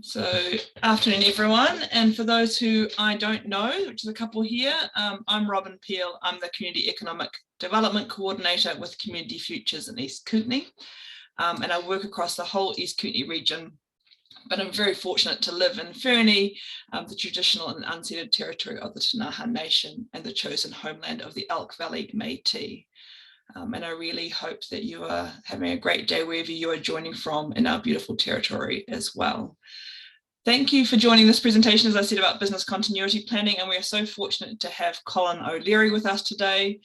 So, afternoon, everyone. And for those who I don't know, which is a couple here, I'm Robin Peel. I'm the Community Economic Development Coordinator with Community Futures in East Kootenay. And I work across the whole East Kootenay region. But I'm very fortunate to live in Fernie, the traditional and unceded territory of the Tanaha Nation and the chosen homeland of the Elk Valley Métis. And I really hope that you are having a great day wherever you are joining from in our beautiful territory as well. Thank you for joining this presentation, as I said, about business continuity planning, and we are so fortunate to have Colin O'Leary with us today,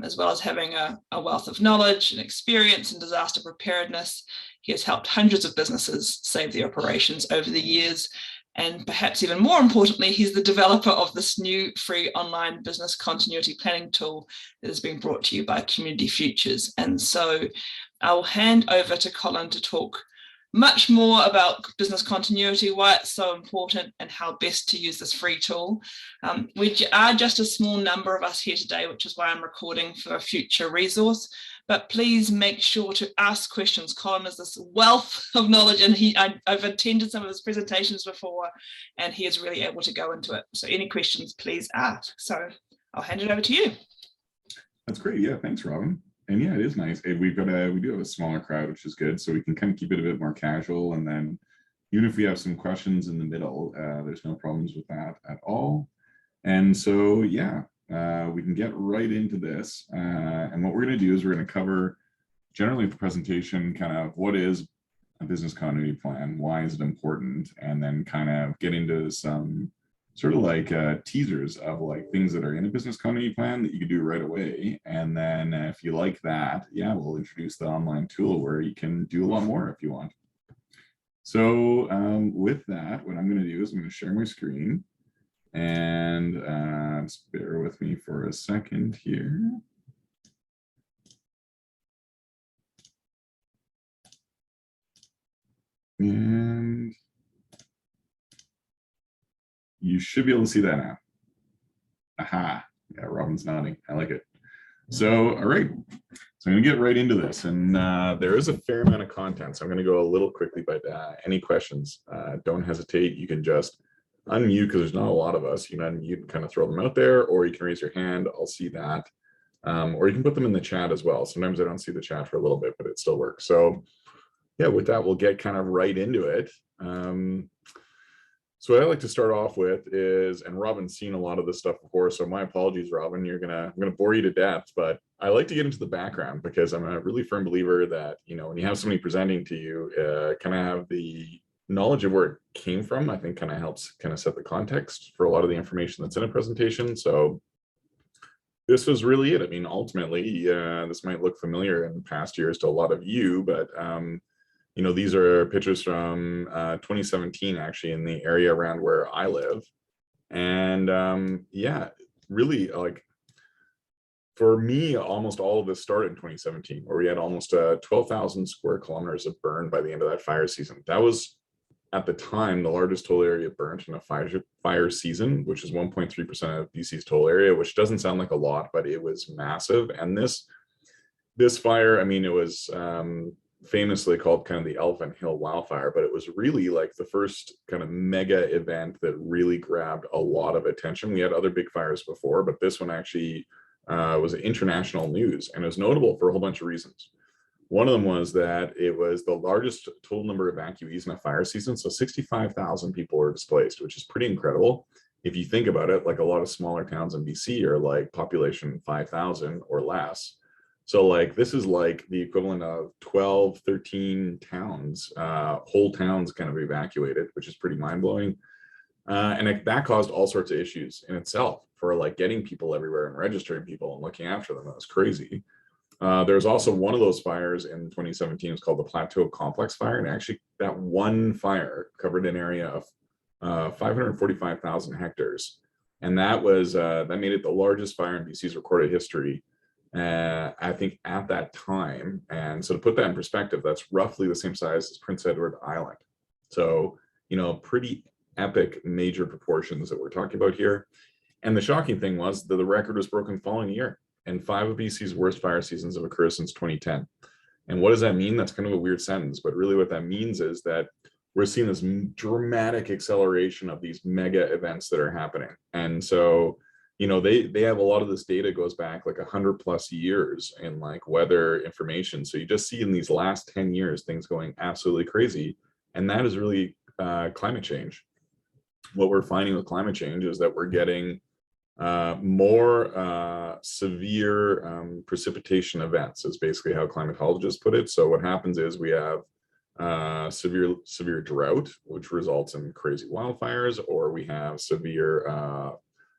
as well as having a wealth of knowledge and experience in disaster preparedness. He has helped hundreds of businesses save their operations over the years, and perhaps even more importantly, he's the developer of this new free online business continuity planning tool that has been brought to you by Community Futures. And so I'll hand over to Colin to talk much more about business continuity, why it's so important, and how best to use this free tool. We are just a small number of us here today, which is why I'm recording for a future resource. But please make sure to ask questions. Colin is this wealth of knowledge, and I've attended some of his presentations before, and he is really able to go into it. So any questions, please ask. So I'll hand it over to you. That's great. Yeah, thanks, Robin. And yeah, it is nice. We do have a smaller crowd, which is good. So we can kind of keep it a bit more casual. And then even if we have some questions in the middle, there's no problems with that at all. And so, yeah, we can get right into this. And what we're going to do is we're going to cover generally the presentation, kind of what is a business continuity plan, why is it important, and then kind of get into some sort of like teasers of like things that are in a business continuity plan that you can do right away. And then if you like that, yeah, we'll introduce the online tool where you can do a lot more if you want. So with that, what I'm going to do is I'm going to share my screen, and just bear with me for a second here. And you should be able to see that now. Aha, yeah, Robin's nodding. I like it. So, all right. So I'm gonna get right into this, and there is a fair amount of content. So I'm gonna go a little quickly, but any questions, don't hesitate. You can just unmute because there's not a lot of us. You can unmute and kind of throw them out there, or you can raise your hand. I'll see that. Or you can put them in the chat as well. Sometimes I don't see the chat for a little bit, but it still works. So yeah, with that, we'll get kind of right into it. So what I like to start off with is, and Robin's seen a lot of this stuff before, so my apologies, Robin, I'm gonna bore you to death, but I like to get into the background because I'm a really firm believer that, you know, when you have somebody presenting to you, kind of have the knowledge of where it came from, I think kind of helps kind of set the context for a lot of the information that's in a presentation. So this was really it. I mean, ultimately, this might look familiar in past years to a lot of you, but you know, these are pictures from 2017, actually, in the area around where I live. And yeah, really, like, for me, almost all of this started in 2017, where we had almost 12,000 square kilometers of burn by the end of that fire season. That was, at the time, the largest total area burnt in a fire season, which is 1.3% of BC's total area, which doesn't sound like a lot, but it was massive. And this fire, I mean, it was famously called kind of the Elephant Hill wildfire, but it was really like the first kind of mega event that really grabbed a lot of attention. We had other big fires before, but this one actually was international news, and it was notable for a whole bunch of reasons. One of them was that it was the largest total number of evacuees in a fire season. So 65,000 people were displaced, which is pretty incredible. If you think about it, like a lot of smaller towns in BC are like population 5,000 or less. So like, this is like the equivalent of 12, 13 towns, whole towns kind of evacuated, which is pretty mind blowing. And that caused all sorts of issues in itself for like getting people everywhere and registering people and looking after them. That was crazy. There's also one of those fires in 2017. It's called the Plateau Complex Fire. And actually that one fire covered an area of 545,000 hectares. And that was, that made it the largest fire in BC's recorded history. I think at that time. And so to put that in perspective, that's roughly the same size as Prince Edward Island. So, you know, pretty epic major proportions that we're talking about here. And the shocking thing was that the record was broken the following year, and 5 of BC's worst fire seasons have occurred since 2010. And what does that mean? That's kind of a weird sentence, but really what that means is that we're seeing this dramatic acceleration of these mega events that are happening. And so, you know, they have a lot of this data goes back like 100+ years in like weather information. So you just see in these last 10 years, things going absolutely crazy. And that is really climate change. What we're finding with climate change is that we're getting more severe precipitation events, is basically how climatologists put it. So what happens is we have severe drought, which results in crazy wildfires, or we have severe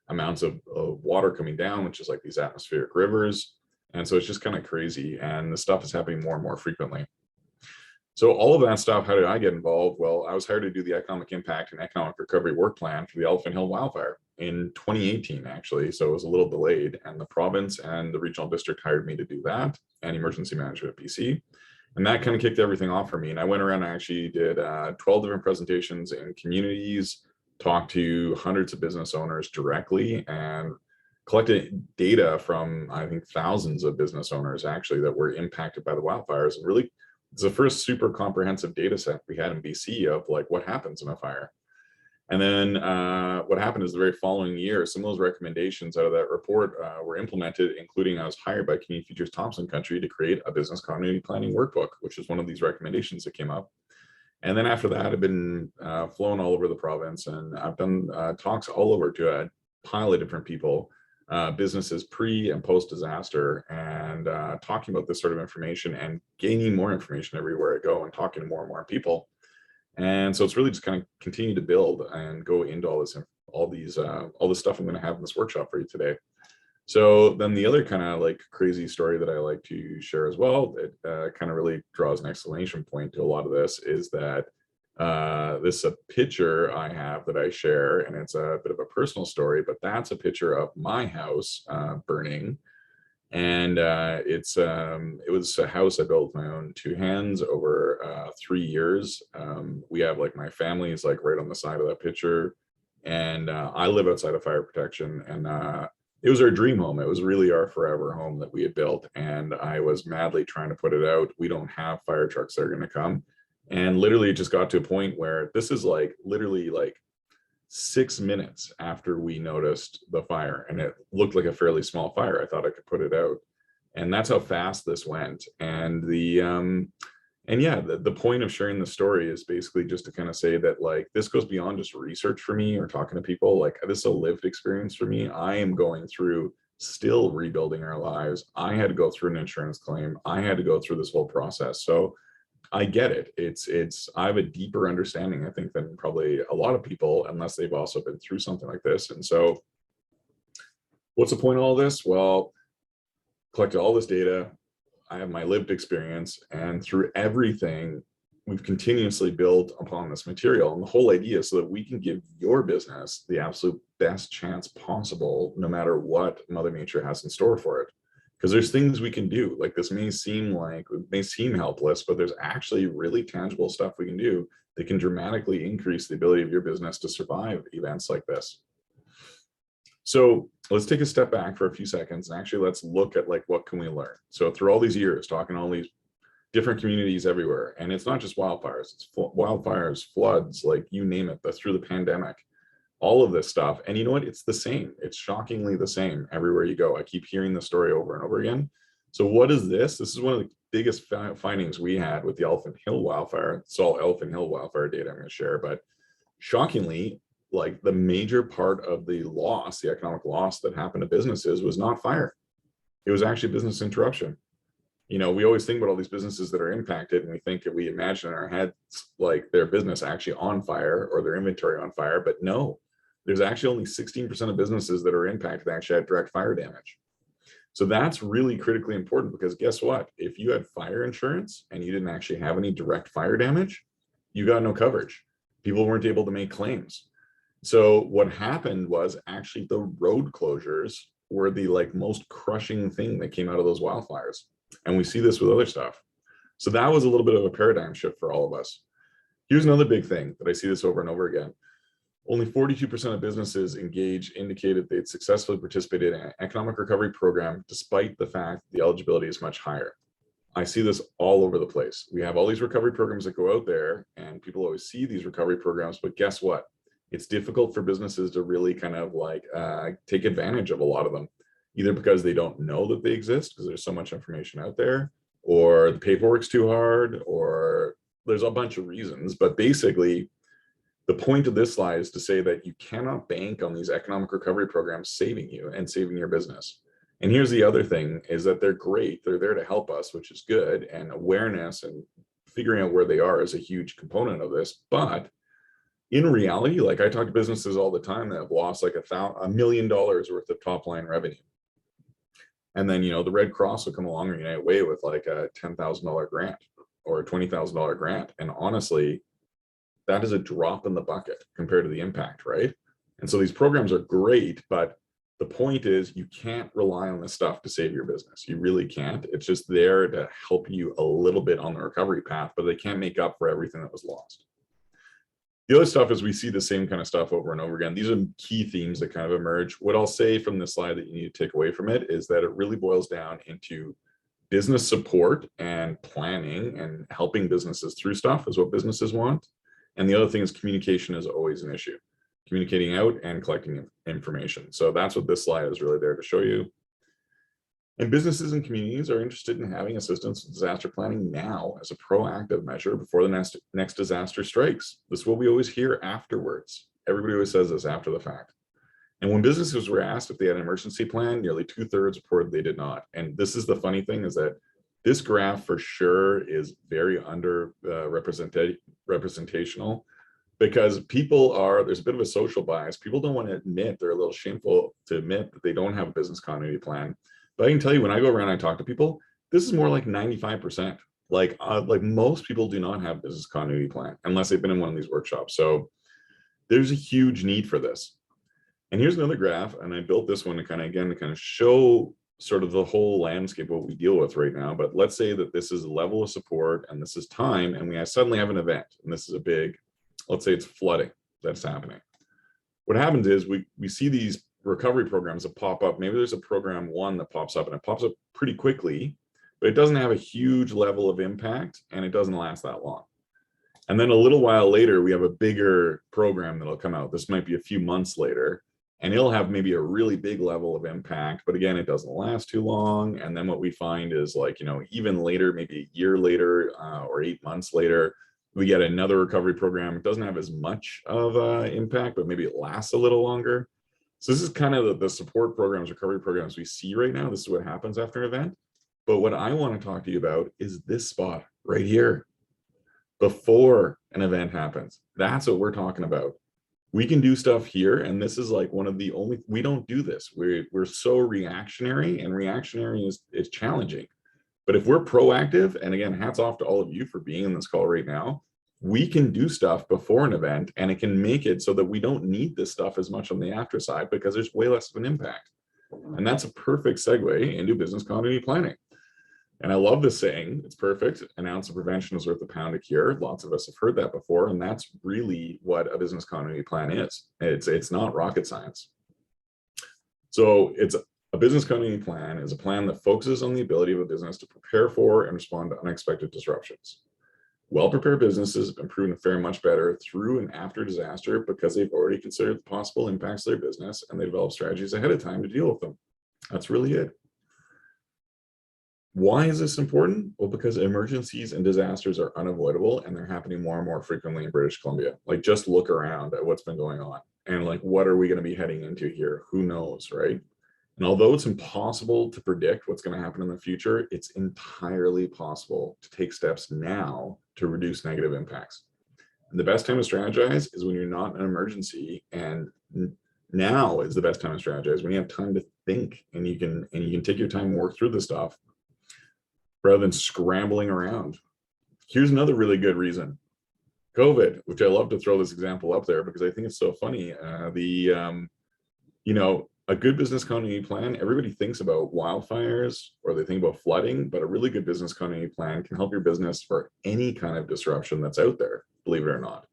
amounts of water coming down, which is like these atmospheric rivers. And so it's just kind of crazy, and the stuff is happening more and more frequently. So all of that stuff, how did I get involved? Well, I was hired to do the economic impact and economic recovery work plan for the Elephant Hill wildfire in 2018, actually. So it was a little delayed, and the province and the regional district hired me to do that, and emergency management BC. And that kind of kicked everything off for me. And I went around and actually did 12 different presentations in communities, talked to hundreds of business owners directly, and collected data from, I think, thousands of business owners actually that were impacted by the wildfires. And really, it's the first super comprehensive data set we had in BC of like what happens in a fire. And then what happened is the very following year, some of those recommendations out of that report were implemented, including I was hired by Community Futures Thompson Country to create a business continuity planning workbook, which is one of these recommendations that came up. And then after that, I've been flown all over the province, and I've done talks all over to a pile of different people, businesses pre and post disaster, and talking about this sort of information and gaining more information everywhere I go and talking to more and more people. And so it's really just kind of continue to build and go into all this stuff I'm going to have in this workshop for you today. So then the other kind of like crazy story that I like to share as well, that kind of really draws an exclamation point to a lot of this, is that this is a picture I have that I share, and it's a bit of a personal story, but that's a picture of my house burning. And it was a house I built with my own two hands over 3 years. We have like my family is like right on the side of that picture, and I live outside of fire protection, and it was our dream home. It was really our forever home that we had built, and I was madly trying to put it out. We don't have fire trucks that are going to come, and literally it just got to a point where this is like literally like 6 minutes after we noticed the fire, and it looked like a fairly small fire. I thought I could put it out, and that's how fast this went. And the point of sharing the story is basically just to kind of say that like this goes beyond just research for me or talking to people. Like this is a lived experience for me. I am going through still rebuilding our lives. I had to go through an insurance claim. I had to go through this whole process. So I get it. I have a deeper understanding, I think, than probably a lot of people, unless they've also been through something like this. And so what's the point of all this? Well, collected all this data. I have my lived experience, and through everything, we've continuously built upon this material. And the whole idea is so that we can give your business the absolute best chance possible, no matter what Mother Nature has in store for it. Because there's things we can do. Like this may seem helpless, but there's actually really tangible stuff we can do that can dramatically increase the ability of your business to survive events like this. So let's take a step back for a few seconds, and actually let's look at like what can we learn. So through all these years, talking to all these different communities everywhere, and it's not just wildfires, it's wildfires, floods, like you name it, through the pandemic, all of this stuff. And you know what? It's the same. It's shockingly the same everywhere you go. I keep hearing the story over and over again. So what is this? This is one of the biggest findings we had with the Elephant Hill wildfire. It's all Elephant Hill wildfire data I'm going to share, but shockingly, like the major part of the loss, the economic loss that happened to businesses was not fire. It was actually business interruption. You know, we always think about all these businesses that are impacted, and we imagine in our heads like their business actually on fire or their inventory on fire, but no. There's actually only 16% of businesses that are impacted that actually had direct fire damage. So that's really critically important, because guess what? If you had fire insurance and you didn't actually have any direct fire damage, you got no coverage. People weren't able to make claims. So what happened was actually the road closures were the like most crushing thing that came out of those wildfires. And we see this with other stuff. So that was a little bit of a paradigm shift for all of us. Here's another big thing that I see this over and over again. Only 42% of businesses engaged indicated they'd successfully participated in an economic recovery program, despite the fact the eligibility is much higher. I see this all over the place. We have all these recovery programs that go out there, and and people always see these recovery programs, but guess what? It's difficult for businesses to really kind of like take advantage of a lot of them, either because they don't know that they exist because there's so much information out there, or the paperwork's too hard, or there's a bunch of reasons. But basically, the point of this slide is to say that you cannot bank on these economic recovery programs saving you and saving your business. And here's the other thing is that they're great. They're there to help us, which is good. And awareness and figuring out where they are is a huge component of this. But in reality, like I talk to businesses all the time that have lost like $1 million worth of top line revenue. And then, you know, the Red Cross will come along or United Way with like a $10,000 grant or a $20,000 grant. And honestly, that is a drop in the bucket compared to the impact, right? And so these programs are great, but the point is you can't rely on this stuff to save your business. You really can't. It's just there to help you a little bit on the recovery path, but they can't make up for everything that was lost. The other stuff is we see the same kind of stuff over and over again. These are key themes that kind of emerge. What I'll say from this slide that you need to take away from it is that it really boils down into business support and planning and helping businesses through stuff is what businesses want. And the other thing is communication is always an issue. Communicating out and collecting information. So that's what this slide is really there to show you. And businesses and communities are interested in having assistance with disaster planning now as a proactive measure before the next disaster strikes. This is what we always hear afterwards. Everybody always says this after the fact. And when businesses were asked if they had an emergency plan, nearly 2/3 reported they did not. And this is the funny thing is that this graph for sure is very representational, because people are, there's a bit of a social bias. People don't want to admit, they're a little shameful to admit that they don't have a business continuity plan. But I can tell you, when I go around and I talk to people, this is more like 95%. Like most people do not have business continuity plan unless they've been in one of these workshops. So there's a huge need for this. And here's another graph, and I built this one to kind of show sort of the whole landscape of what we deal with right now. But let's say that this is a level of support and this is time, and we suddenly have an event, and this is a big, let's say it's flooding that's happening. What happens is we see these recovery programs that pop up. Maybe there's a program one that pops up, and it pops up pretty quickly, but it doesn't have a huge level of impact and it doesn't last that long. And then a little while later, we have a bigger program that'll come out. This might be a few months later, and it'll have maybe a really big level of impact, but again, it doesn't last too long. And then what we find is, like, you know, even later, maybe a year later or 8 months later, we get another recovery program. It doesn't have as much of impact, but maybe it lasts a little longer. So this is kind of the support programs, recovery programs we see right now. This is what happens after an event. But what I want to talk to you about is this spot right here, before an event happens. That's what we're talking about. We can do stuff here, and this is like one of the only, we don't do this. We're so reactionary, and reactionary is challenging. But if we're proactive, and again, hats off to all of you for being in this call right now, we can do stuff before an event, and it can make it so that we don't need this stuff as much on the after side because there's way less of an impact. And that's a perfect segue into business continuity planning. And I love this saying, it's perfect. An ounce of prevention is worth a pound of cure. Lots of us have heard that before, and that's really what a business continuity plan is. It's not rocket science. So a business continuity plan is a plan that focuses on the ability of a business to prepare for and respond to unexpected disruptions. Well-prepared businesses have been proven to fare much better through and after disaster because they've already considered the possible impacts of their business and they develop strategies ahead of time to deal with them. That's really it. Why is this important? Well, because emergencies and disasters are unavoidable, and they're happening more and more frequently in British Columbia. Like, just look around at what's been going on, and like, what are we going to be heading into here? Who knows, right? And although it's impossible to predict what's going to happen in the future, it's entirely possible to take steps now to reduce negative impacts. And the best time to strategize is when you're not in an emergency, and now is the best time to strategize when you have time to think, and you can take your time and work through the stuff rather than scrambling around. Here's another really good reason. COVID, which I love to throw this example up there because I think it's so funny. You know, a good business continuity plan, everybody thinks about wildfires or they think about flooding, but a really good business continuity plan can help your business for any kind of disruption that's out there, believe it or not.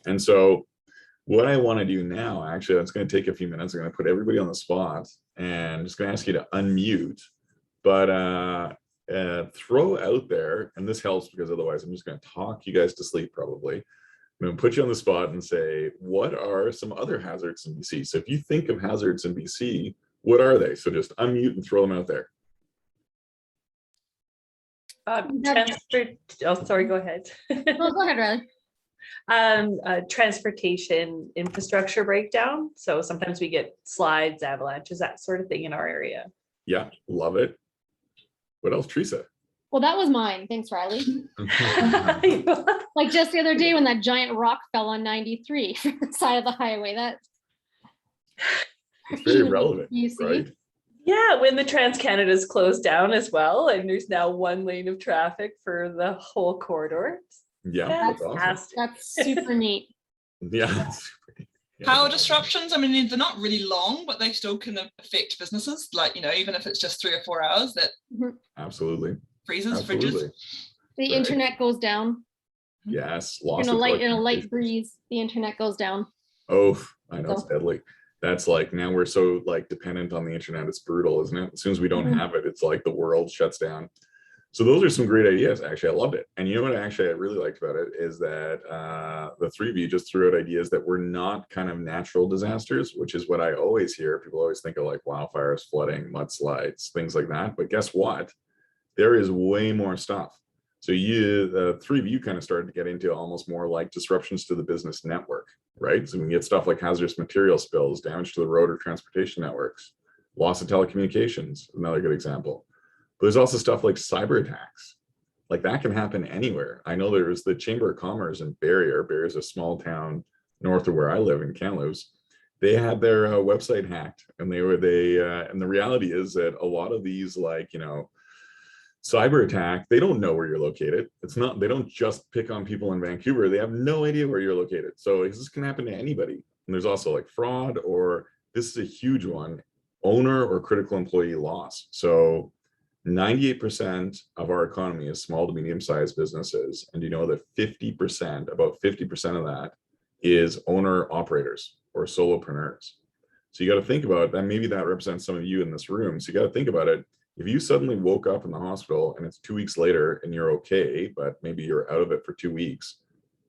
And so what I want to do now, actually, it's going to take a few minutes. I'm going to put everybody on the spot and I'm just going to ask you to unmute. But throw out there, and this helps because otherwise I'm just going to talk you guys to sleep probably. I'm going to put you on the spot and say, what are some other hazards in BC? So if you think of hazards in BC, what are they? So just unmute and throw them out there. Sorry, go ahead. Oh, go ahead, Riley. Transportation infrastructure breakdown. So sometimes we get slides, avalanches, that sort of thing in our area. Yeah, love it. What else, Teresa? Well, that was mine. Thanks, Riley. Like just the other day when that giant rock fell on 93 from the side of the highway. That's very relevant, you see? Right? Yeah, when the Trans-Canada is closed down as well, and there's now one lane of traffic for the whole corridor. Yeah, that's awesome. That's super neat. Yeah. Power disruptions, I mean, they're not really long, but they still can affect businesses. Like, even if it's just 3 or 4 hours, that Absolutely. freezes, Absolutely. fridges. The internet goes down. Yes. In a light breeze, the internet goes down. Oh, I know, it's deadly. That's like, now we're so like dependent on the internet. It's brutal, isn't it? As soon as we don't have it, it's like the world shuts down. So those are some great ideas. Actually, I loved it. And you know what I really liked about it is that the three of you just threw out ideas that were not kind of natural disasters, which is what I always hear. People always think of like wildfires, flooding, mudslides, things like that. But guess what? There is way more stuff. So the three of you kind of started to get into almost more like disruptions to the business network, right? So we can get stuff like hazardous material spills, damage to the road or transportation networks, loss of telecommunications, another good example. But there's also stuff like cyber attacks. Like that can happen anywhere. I know there was the Chamber of Commerce in Barrie. Barrie is a small town north of where I live in Kamloops. They had their website hacked, and and the reality is that a lot of these, like, cyber attack, they don't know where you're located. They don't just pick on people in Vancouver. They have no idea where you're located. So this can happen to anybody. And there's also like fraud, or this is a huge one, owner or critical employee loss. So 98% of our economy is small to medium-sized businesses. And you know that about 50% of that is owner operators or solopreneurs. So you got to think about that. Maybe that represents some of you in this room. So you got to think about it. If you suddenly woke up in the hospital and it's 2 weeks later and you're okay, but maybe you're out of it for 2 weeks,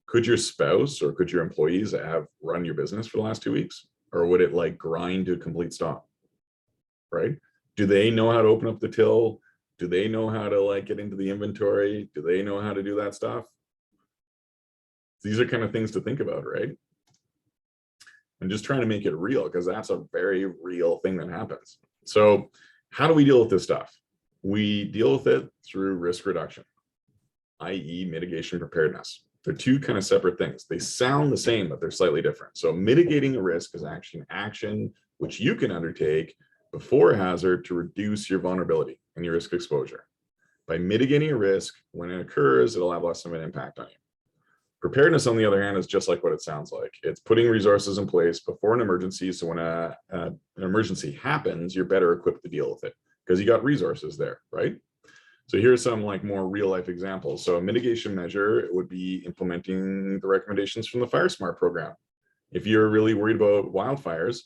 could your spouse or could your employees have run your business for the last 2 weeks? Or would it like grind to a complete stop, right? Do they know how to open up the till? Do they know how to like get into the inventory? Do they know how to do that stuff? These are kind of things to think about, right? I'm just trying to make it real because that's a very real thing that happens. So how do we deal with this stuff? We deal with it through risk reduction, i.e. mitigation preparedness. They're two kind of separate things. They sound the same, but they're slightly different. So mitigating a risk is actually an action which you can undertake before a hazard to reduce your vulnerability and your risk exposure. By mitigating a risk, when it occurs, it'll have less of an impact on you. Preparedness, on the other hand, is just like what it sounds like. It's putting resources in place before an emergency. So when an emergency happens, you're better equipped to deal with it because you got resources there, right? So here's some like more real life examples. So a mitigation measure would be implementing the recommendations from the Fire Smart program. If you're really worried about wildfires,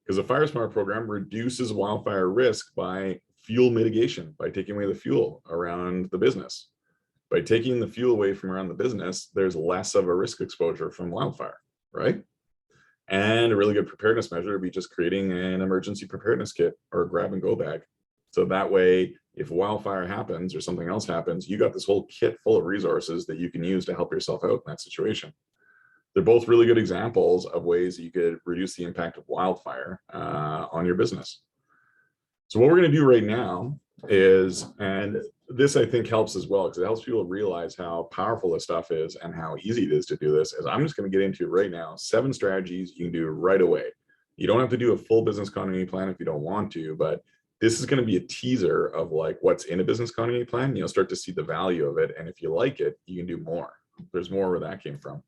because the Fire Smart program reduces wildfire risk by fuel mitigation, by taking away the fuel around the business. By taking the fuel away from around the business, there's less of a risk exposure from wildfire, right? And a really good preparedness measure would be just creating an emergency preparedness kit or a grab and go bag. So that way, if wildfire happens or something else happens, you got this whole kit full of resources that you can use to help yourself out in that situation. They're both really good examples of ways that you could reduce the impact of wildfire on your business. So what we're going to do right now is, and this I think helps as well, because it helps people realize how powerful this stuff is and how easy it is to do this, is I'm just going to get into right now 7 strategies you can do right away. You don't have to do a full business continuity plan if you don't want to, but this is going to be a teaser of like what's in a business continuity plan. You'll start to see the value of it. And if you like it, you can do more. There's more where that came from.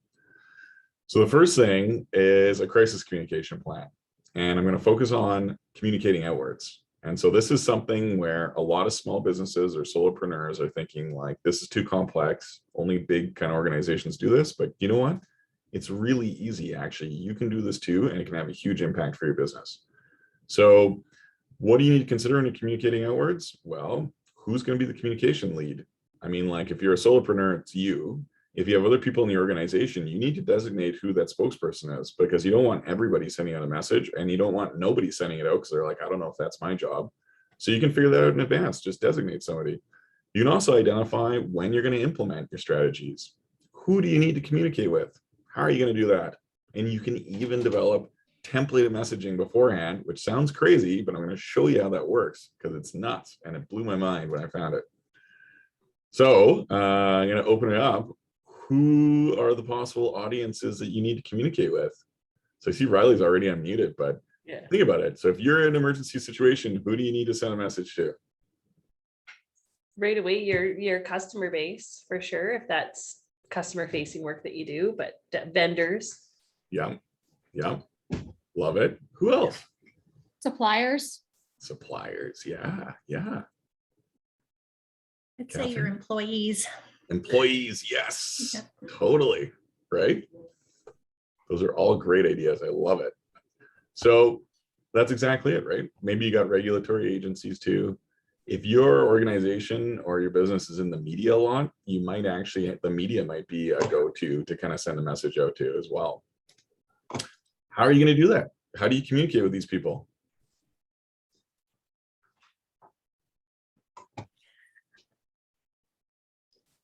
So the first thing is a crisis communication plan. And I'm going to focus on communicating outwards. And so this is something where a lot of small businesses or solopreneurs are thinking like, this is too complex. Only big kind of organizations do this. But you know what? It's really easy, actually. You can do this too, and it can have a huge impact for your business. So what do you need to consider when you're communicating outwards? Well, who's going to be the communication lead? I mean, like if you're a solopreneur, it's you. If you have other people in the organization, you need to designate who that spokesperson is, because you don't want everybody sending out a message, and you don't want nobody sending it out because they're like, I don't know if that's my job. So you can figure that out in advance. Just designate somebody. You can also identify when you're going to implement your strategies. Who do you need to communicate with? How are you going to do that? And you can even develop templated messaging beforehand, which sounds crazy, but I'm going to show you how that works because it's nuts. And it blew my mind when I found it. So I'm going to open it up. Who are the possible audiences that you need to communicate with? So I see Riley's already unmuted, but Yeah. think about it. So if you're in an emergency situation, who do you need to send a message to? Right away, your customer base, for sure, if that's customer facing work that you do, but vendors. Yeah. Yeah. Love it. Who else? Suppliers. Suppliers. Yeah. Yeah. I'd say your Catherine? employees. Employees. Yes. Yep. Totally. Right. Those are all great ideas. I love it. So that's exactly it, right? Maybe you got regulatory agencies too. If your organization or your business is in the media a lot, you might actually, the media might be a go-to to kind of send a message out to as well. How are you going to do that? How do you communicate with these people?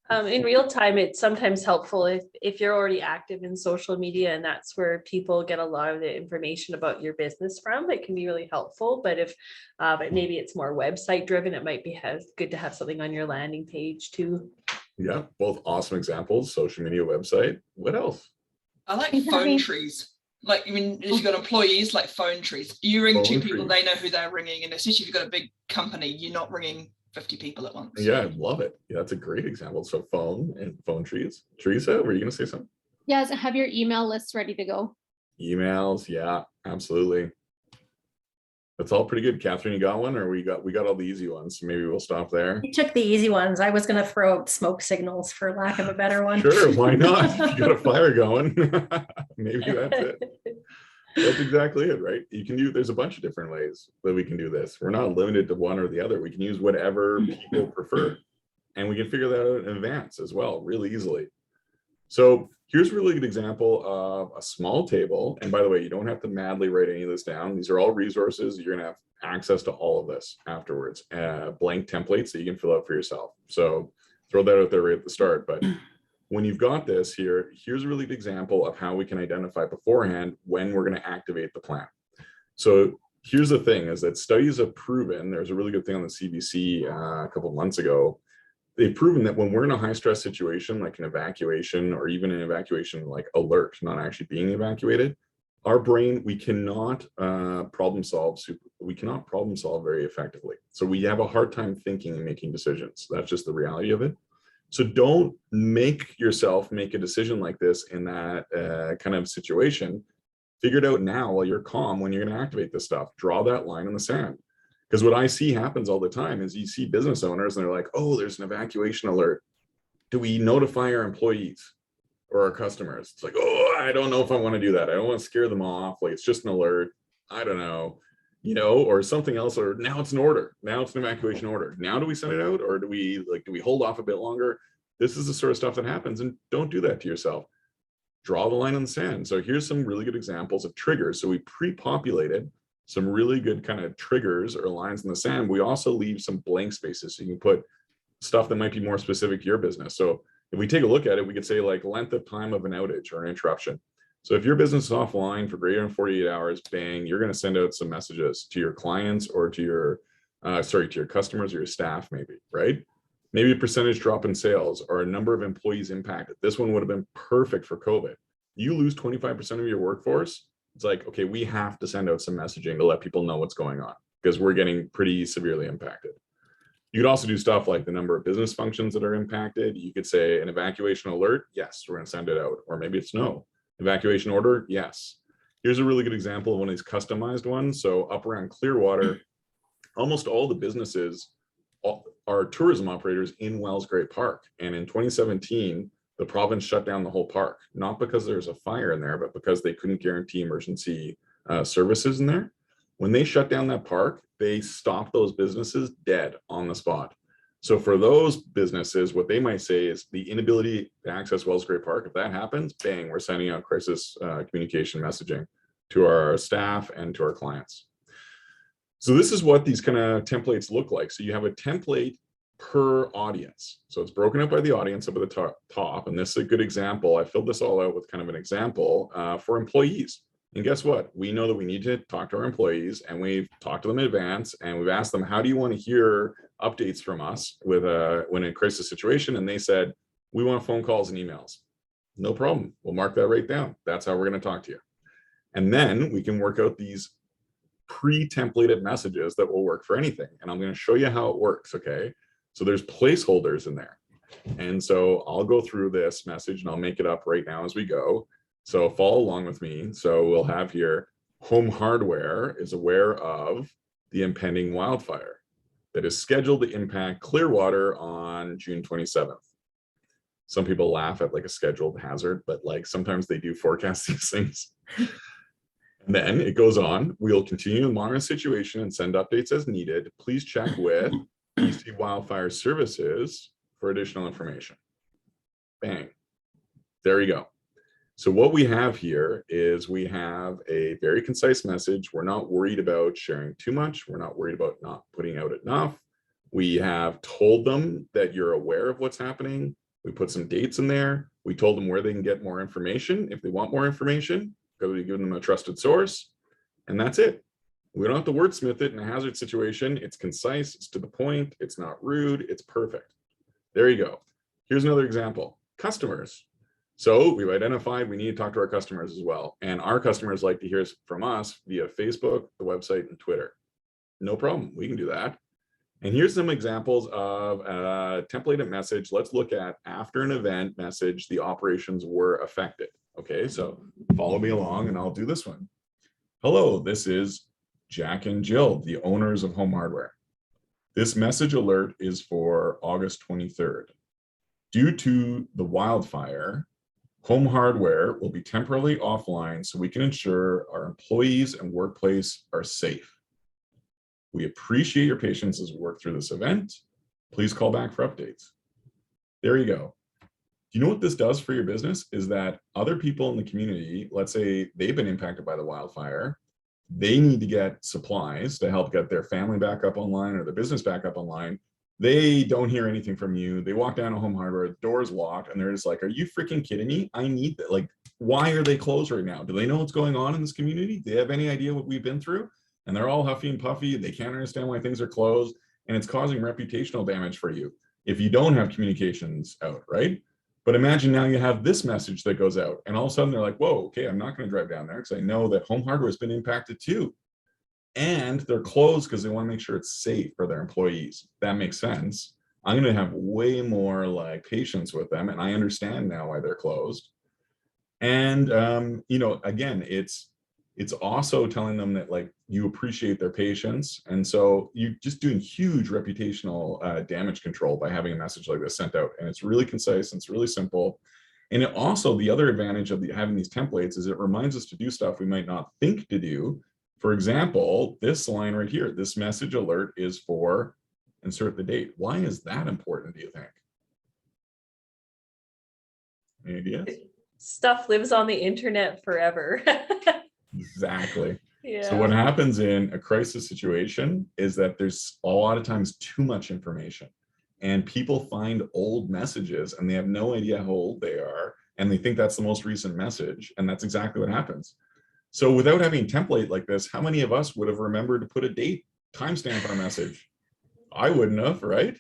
In real time, it's sometimes helpful if you're already active in social media and that's where people get a lot of the information about your business from. It can be really helpful, but but maybe it's more website driven, it might be good to have something on your landing page too. Yeah, both awesome examples, social media, website. What else? I like Is that phone being- trees. Like, I mean, if you've got employees, like phone trees, you ring two Phone people, trees. they know who they're ringing. And especially if you've got a big company, you're not ringing 50 people at once. Yeah, I love it. Yeah, that's a great example. So phone and phone trees. Teresa, were you going to say something? Yes, have your email lists ready to go. Emails. Yeah, absolutely. That's all pretty good. Catherine, you got one, or we got all the easy ones? So maybe we'll stop there. You took the easy ones. I was going to throw out smoke signals for lack of a better one. Sure, why not? You got a fire going. Maybe that's it. That's exactly it, right? You can do, there's a bunch of different ways that we can do this. We're not limited to one or the other. We can use whatever people prefer. And we can figure that out in advance as well, really easily. So here's a really good example of a small table. And by the way, you don't have to madly write any of this down. These are all resources. You're gonna have access to all of this afterwards. Blank templates that you can fill out for yourself. So throw that out there right at the start. But when you've got this here, here's a really good example of how we can identify beforehand when we're going to activate the plan. So here's the thing is that studies have proven, there's a really good thing on the CBC a couple of months ago, they've proven that when we're in a high stress situation, like an evacuation or even an evacuation like alert, not actually being evacuated, our brain, we cannot problem solve very effectively. So we have a hard time thinking and making decisions. That's just the reality of it. So don't make yourself make a decision like this in that kind of situation. Figure it out now while you're calm when you're going to activate this stuff. Draw that line in the sand. Because what I see happens all the time is you see business owners and they're like, oh, there's an evacuation alert. Do we notify our employees or our customers? It's like, oh, I don't know if I want to do that. I don't want to scare them off. Like, it's just an alert. I don't know. You know, or something else, or now it's an order. Now it's an evacuation order. Now do we send it out, or do we hold off a bit longer? This is the sort of stuff that happens, and don't do that to yourself. Draw the line in the sand. So here's some really good examples of triggers. So we pre-populated some really good kind of triggers or lines in the sand. We also leave some blank spaces so you can put stuff that might be more specific to your business. So if we take a look at it, we could say like length of time of an outage or an interruption. So if your business is offline for greater than 48 hours, bang, you're going to send out some messages to your clients or to your, to your customers or your staff, maybe, right? Maybe a percentage drop in sales or a number of employees impacted. This one would have been perfect for COVID. You lose 25% of your workforce. It's like, okay, we have to send out some messaging to let people know what's going on because we're getting pretty severely impacted. You could also do stuff like the number of business functions that are impacted. You could say an evacuation alert. Yes, we're going to send it out. Or maybe it's no. Evacuation order, yes. Here's a really good example of one of these customized ones. So up around Clearwater, almost all the businesses are tourism operators in Wells Great Park. And in 2017, the province shut down the whole park, not because there's a fire in there, but because they couldn't guarantee emergency services in there. When they shut down that park, they stopped those businesses dead on the spot. So for those businesses, what they might say is the inability to access Wells Gray Park. If that happens, bang, we're sending out crisis communication messaging to our staff and to our clients. So this is what these kind of templates look like. So you have a template per audience. So it's broken up by the audience up at the top. And this is a good example. I filled this all out with kind of an example for employees. And guess what? We know that we need to talk to our employees, and we've talked to them in advance, and we've asked them, how do you want to hear updates from us when in a crisis situation? And they said, we want phone calls and emails. No problem. We'll mark that right down. That's how we're going to talk to you. And then we can work out these pre-templated messages that will work for anything. And I'm going to show you how it works. Okay. So there's placeholders in there. And so I'll go through this message and I'll make it up right now as we go. So follow along with me. So we'll have here, Home Hardware is aware of the impending wildfire that is scheduled to impact Clearwater on June 27th. Some people laugh at like a scheduled hazard, but like sometimes they do forecast these things. And then it goes on, we'll continue to monitor the situation and send updates as needed. Please check with BC Wildfire Services for additional information. Bang. There you go. So what we have here is we have a very concise message. We're not worried about sharing too much. We're not worried about not putting out enough. We have told them that you're aware of what's happening. We put some dates in there. We told them where they can get more information. If they want more information, go to give them a trusted source. And that's it. We don't have to wordsmith it in a hazard situation. It's concise, it's to the point, it's not rude, it's perfect. There you go. Here's another example. Customers. So we've identified we need to talk to our customers as well. And our customers like to hear from us via Facebook, the website, and Twitter. No problem, we can do that. And here's some examples of a templated message. Let's look at after an event message, the operations were affected. Okay, so follow me along and I'll do this one. Hello, this is Jack and Jill, the owners of Home Hardware. This message alert is for August 23rd. Due to the wildfire, Home Hardware will be temporarily offline so we can ensure our employees and workplace are safe. We appreciate your patience as we work through this event. Please call back for updates. There you go. You know what this does for your business is that other people in the community, let's say they've been impacted by the wildfire, they need to get supplies to help get their family back up online or their business back up online. They don't hear anything from you. They walk down to Home Hardware, the door's locked, and they're just like, are you freaking kidding me? I need that. Like, why are they closed right now? Do they know what's going on in this community? Do they have any idea what we've been through? And they're all huffy and puffy. They can't understand why things are closed, and it's causing reputational damage for you if you don't have communications out, right? But imagine now you have this message that goes out, and all of a sudden they're like, whoa, okay, I'm not going to drive down there because I know that Home Hardware has been impacted too. And they're closed because they want to make sure it's safe for their employees. That makes sense. I'm going to have way more like patience with them, and I understand now why they're closed. And you know, again, it's also telling them that like you appreciate their patience, and so you're just doing huge reputational damage control by having a message like this sent out. And it's really concise and it's really simple. And it also, the other advantage of having these templates is it reminds us to do stuff we might not think to do. For example, this line right here, this message alert is for insert the date. Why is that important, do you think? Any ideas? Stuff lives on the internet forever. Exactly. Yeah. So what happens in a crisis situation is that there's a lot of times too much information, and people find old messages and they have no idea how old they are, and they think that's the most recent message, and that's exactly what happens. So without having a template like this, how many of us would have remembered to put a date, timestamp our message? I wouldn't have, right?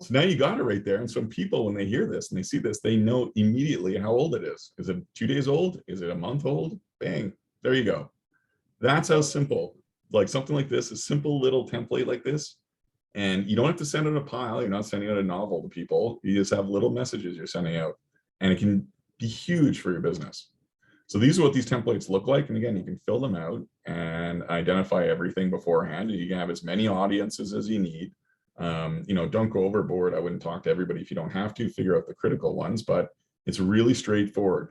So now you got it right there. And so people, when they hear this and they see this, they know immediately how old it is. Is it 2 days old? Is it a month old? Bang, there you go. That's how simple, like something like this, a simple little template like this. And you don't have to send out a pile. You're not sending out a novel to people. You just have little messages you're sending out, and it can be huge for your business. So these are what these templates look like. And again, you can fill them out and identify everything beforehand. You can have as many audiences as you need. You know, don't go overboard. I wouldn't talk to everybody if you don't have to. Figure out the critical ones, but it's really straightforward.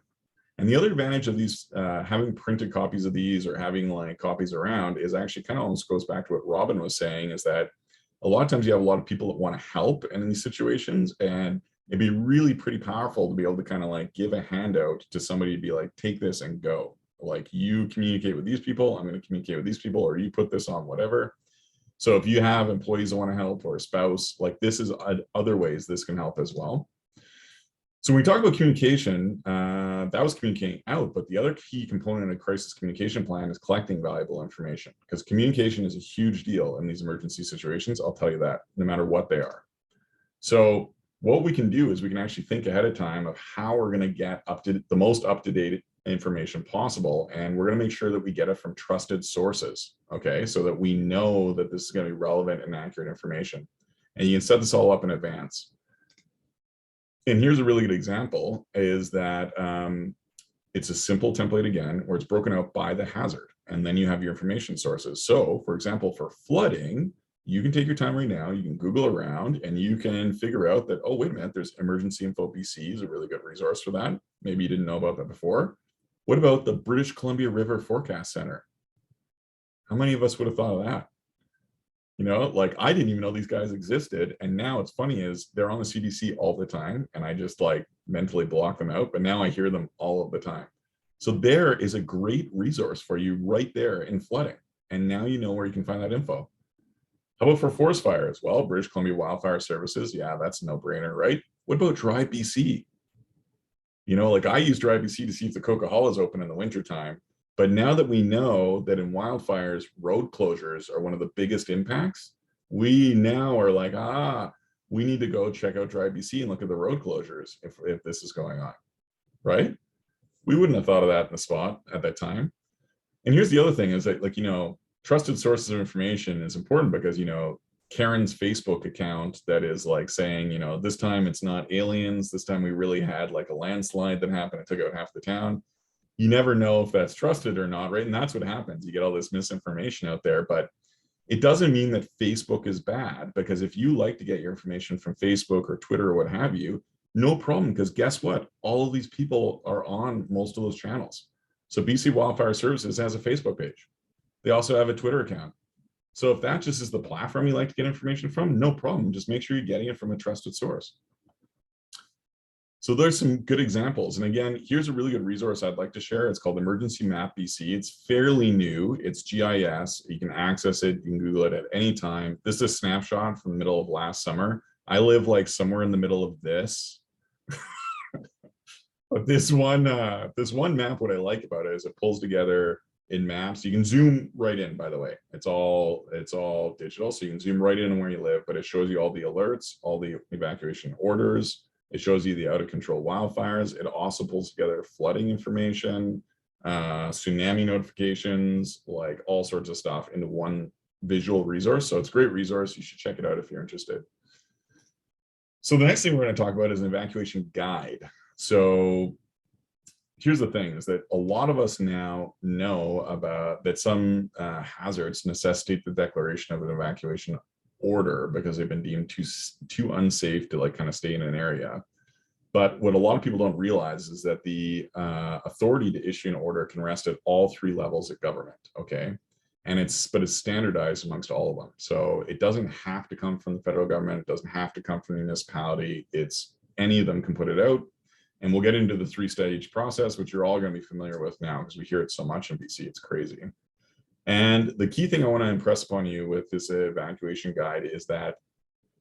And the other advantage of these, having printed copies of these or having like copies around, is actually kind of almost goes back to what Robin was saying, is that a lot of times you have a lot of people that want to help in these situations, and it'd be really pretty powerful to be able to kind of like give a handout to somebody to be like, take this and go. Like, you communicate with these people, I'm going to communicate with these people, or you put this on whatever. So if you have employees that want to help, or a spouse, like, this is other ways this can help as well. So when we talk about communication, that was communicating out, but the other key component of crisis communication plan is collecting valuable information, because communication is a huge deal in these emergency situations. I'll tell you that, no matter what they are. So what we can do is we can actually think ahead of time of how we're going to get the most up-to-date information possible, and we're going to make sure that we get it from trusted sources, okay, so that we know that this is going to be relevant and accurate information, and you can set this all up in advance. And here's a really good example, is that it's a simple template again, where it's broken out by the hazard, and then you have your information sources. So for example, for flooding, you can take your time right now, you can Google around, and you can figure out that, oh, wait a minute, there's Emergency Info BC is a really good resource for that. Maybe you didn't know about that before. What about the British Columbia River Forecast Center? How many of us would have thought of that? You know, like, I didn't even know these guys existed. And now it's funny is they're on the CDC all the time, and I just like mentally block them out, but now I hear them all of the time. So there is a great resource for you right there in flooding. And now you know where you can find that info. How about for forest fires? Well, British Columbia Wildfire Services, yeah, that's a no-brainer, right? What about Dry BC? You know, like, I use Dry BC to see if the Coquihalla is open in the wintertime. But now that we know that in wildfires, road closures are one of the biggest impacts, we now are like, we need to go check out Dry BC and look at the road closures if this is going on, right? We wouldn't have thought of that in the spot at that time. And here's the other thing is that, like, you know, trusted sources of information is important because, you know, Karen's Facebook account that is like saying, you know, this time it's not aliens, this time we really had like a landslide that happened, it took out half the town. You never know if that's trusted or not, right? And that's what happens. You get all this misinformation out there, but it doesn't mean that Facebook is bad, because if you like to get your information from Facebook or Twitter or what have you, no problem, because guess what? All of these people are on most of those channels. So BC Wildfire Services has a Facebook page. They also have a Twitter account. So if that just is the platform you like to get information from, no problem. Just make sure you're getting it from a trusted source. So there's some good examples. And again, here's a really good resource I'd like to share. It's called Emergency Map BC. It's fairly new. It's GIS. You can access it. You can Google it at any time. This is a snapshot from the middle of last summer. I live like somewhere in the middle of this. But this one map, what I like about it is it pulls together in maps. You can zoom right in, by the way. It's all digital. So you can zoom right in on where you live, but it shows you all the alerts, all the evacuation orders. It shows you the out of control wildfires. It also pulls together flooding information, tsunami notifications, like all sorts of stuff into one visual resource. So it's a great resource. You should check it out if you're interested. So the next thing we're going to talk about is an evacuation guide. So here's the thing, is that a lot of us now know about that some hazards necessitate the declaration of an evacuation order because they've been deemed too unsafe to like kind of stay in an area. But what a lot of people don't realize is that the authority to issue an order can rest at all three levels of government, okay? And it's standardized amongst all of them. So it doesn't have to come from the federal government. It doesn't have to come from the municipality. It's any of them can put it out. And we'll get into the three-stage process, which you're all going to be familiar with now because we hear it so much in BC. It's crazy. And the key thing I want to impress upon you with this evacuation guide is that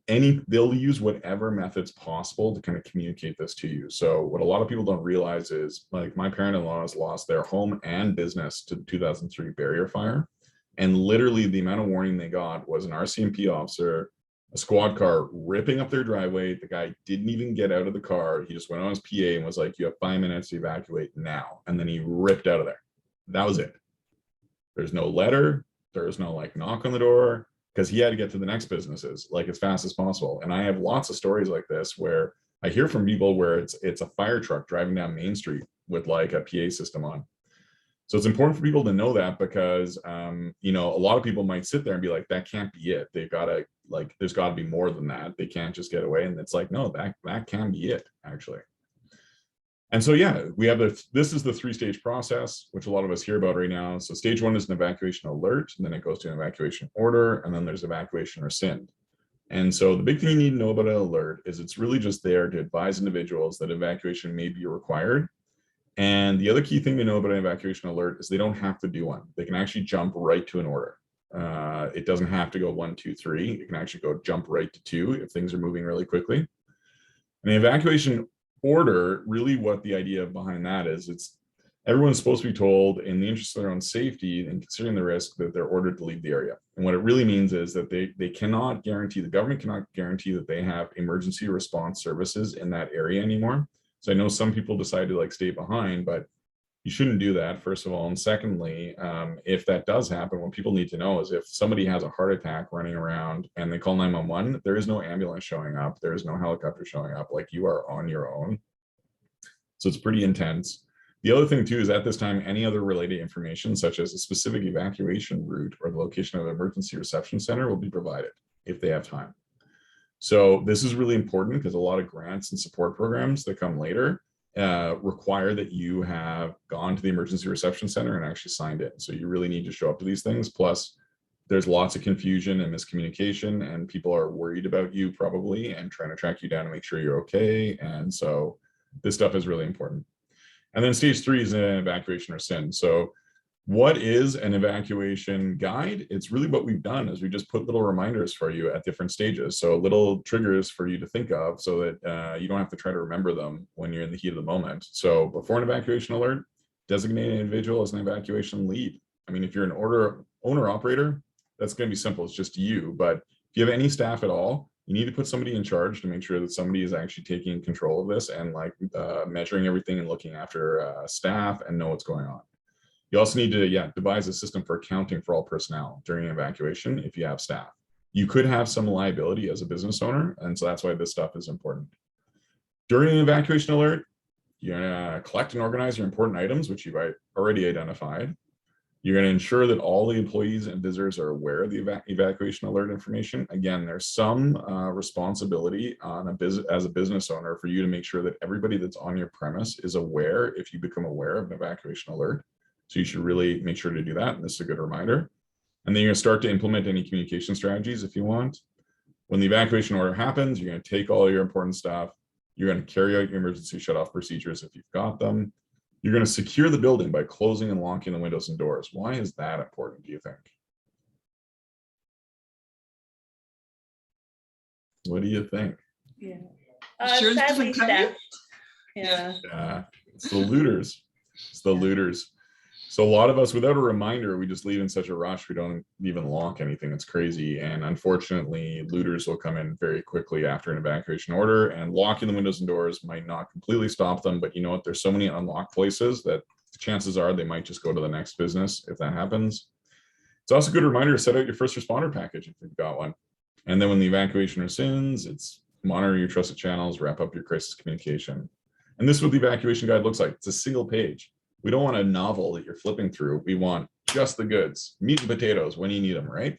they'll use whatever methods possible to kind of communicate this to you. So what a lot of people don't realize is, like, my parent-in-laws lost their home and business to the 2003 barrier fire. And literally the amount of warning they got was an RCMP officer, a squad car ripping up their driveway. The guy didn't even get out of the car. He just went on his PA and was like, you have 5 minutes to evacuate now. And then he ripped out of there. That was it. There's no letter. There's no like knock on the door, because he had to get to the next businesses like as fast as possible. And I have lots of stories like this where I hear from people where it's a fire truck driving down Main Street with like a PA system on. So it's important for people to know that, because you know, a lot of people might sit there and be like, that can't be it. They've got to, like, there's got to be more than that. They can't just get away. And it's like, no, that can be it, actually. And so, yeah, we have this is the three-stage process, which a lot of us hear about right now. So stage one is an evacuation alert, and then it goes to an evacuation order, and then there's evacuation rescind. And so the big thing you need to know about an alert is it's really just there to advise individuals that evacuation may be required. And the other key thing to know about an evacuation alert is they don't have to do one. They can actually jump right to an order. It doesn't have to go 1, 2, 3. It can actually go jump right to 2 if things are moving really quickly. And the evacuation order, really what the idea behind that is, it's everyone's supposed to be told, in the interest of their own safety and considering the risk, that they're ordered to leave the area. And what it really means is that they cannot guarantee, the government cannot guarantee that they have emergency response services in that area anymore. So I know some people decide to like stay behind, but you shouldn't do that, first of all. And secondly, if that does happen, what people need to know is if somebody has a heart attack running around and they call 911, there is no ambulance showing up. There is no helicopter showing up. Like, you are on your own. So it's pretty intense. The other thing too is at this time, any other related information, such as a specific evacuation route or the location of the emergency reception center, will be provided if they have time. So this is really important because a lot of grants and support programs that come later require that you have gone to the emergency reception center and actually signed it. So you really need to show up to these things. Plus, there's lots of confusion and miscommunication, and people are worried about you probably and trying to track you down to make sure you're okay. And so this stuff is really important. And then stage 3 is an evacuation or SIN. So what is an evacuation guide? It's really what we've done is we just put little reminders for you at different stages. So little triggers for you to think of so that you don't have to try to remember them when you're in the heat of the moment. So before an evacuation alert, designate an individual as an evacuation lead. I mean, if you're an owner operator, that's going to be simple. It's just you. But if you have any staff at all, you need to put somebody in charge to make sure that somebody is actually taking control of this and like measuring everything and looking after staff and know what's going on. You also need to, devise a system for accounting for all personnel during evacuation if you have staff. You could have some liability as a business owner, and so that's why this stuff is important. During an evacuation alert, you're gonna collect and organize your important items, which you've already identified. You're going to ensure that all the employees and visitors are aware of the evacuation alert information. Again, there's some responsibility on as a business owner for you to make sure that everybody that's on your premise is aware if you become aware of an evacuation alert. So you should really make sure to do that. And this is a good reminder. And then you're going to start to implement any communication strategies if you want. When the evacuation order happens, you're going to take all your important stuff. You're going to carry out your emergency shutoff procedures if you've got them. You're going to secure the building by closing and locking the windows and doors. Why is that important, do you think? What do you think? Yeah. Insurance Sadly, doesn't cover you? theft. Yeah. It's the looters. It's the looters. So a lot of us, without a reminder, we just leave in such a rush. We don't even lock anything. It's crazy. And unfortunately, looters will come in very quickly after an evacuation order, and locking the windows and doors might not completely stop them. But you know what? There's so many unlocked places that chances are they might just go to the next business if that happens. It's also a good reminder to set out your first responder package if you've got one. And then when the evacuation rescinds, it's monitor your trusted channels, wrap up your crisis communication. And this is what the evacuation guide looks like. It's a single page. We don't want a novel that you're flipping through. We want just the goods, meat and potatoes when you need them, right?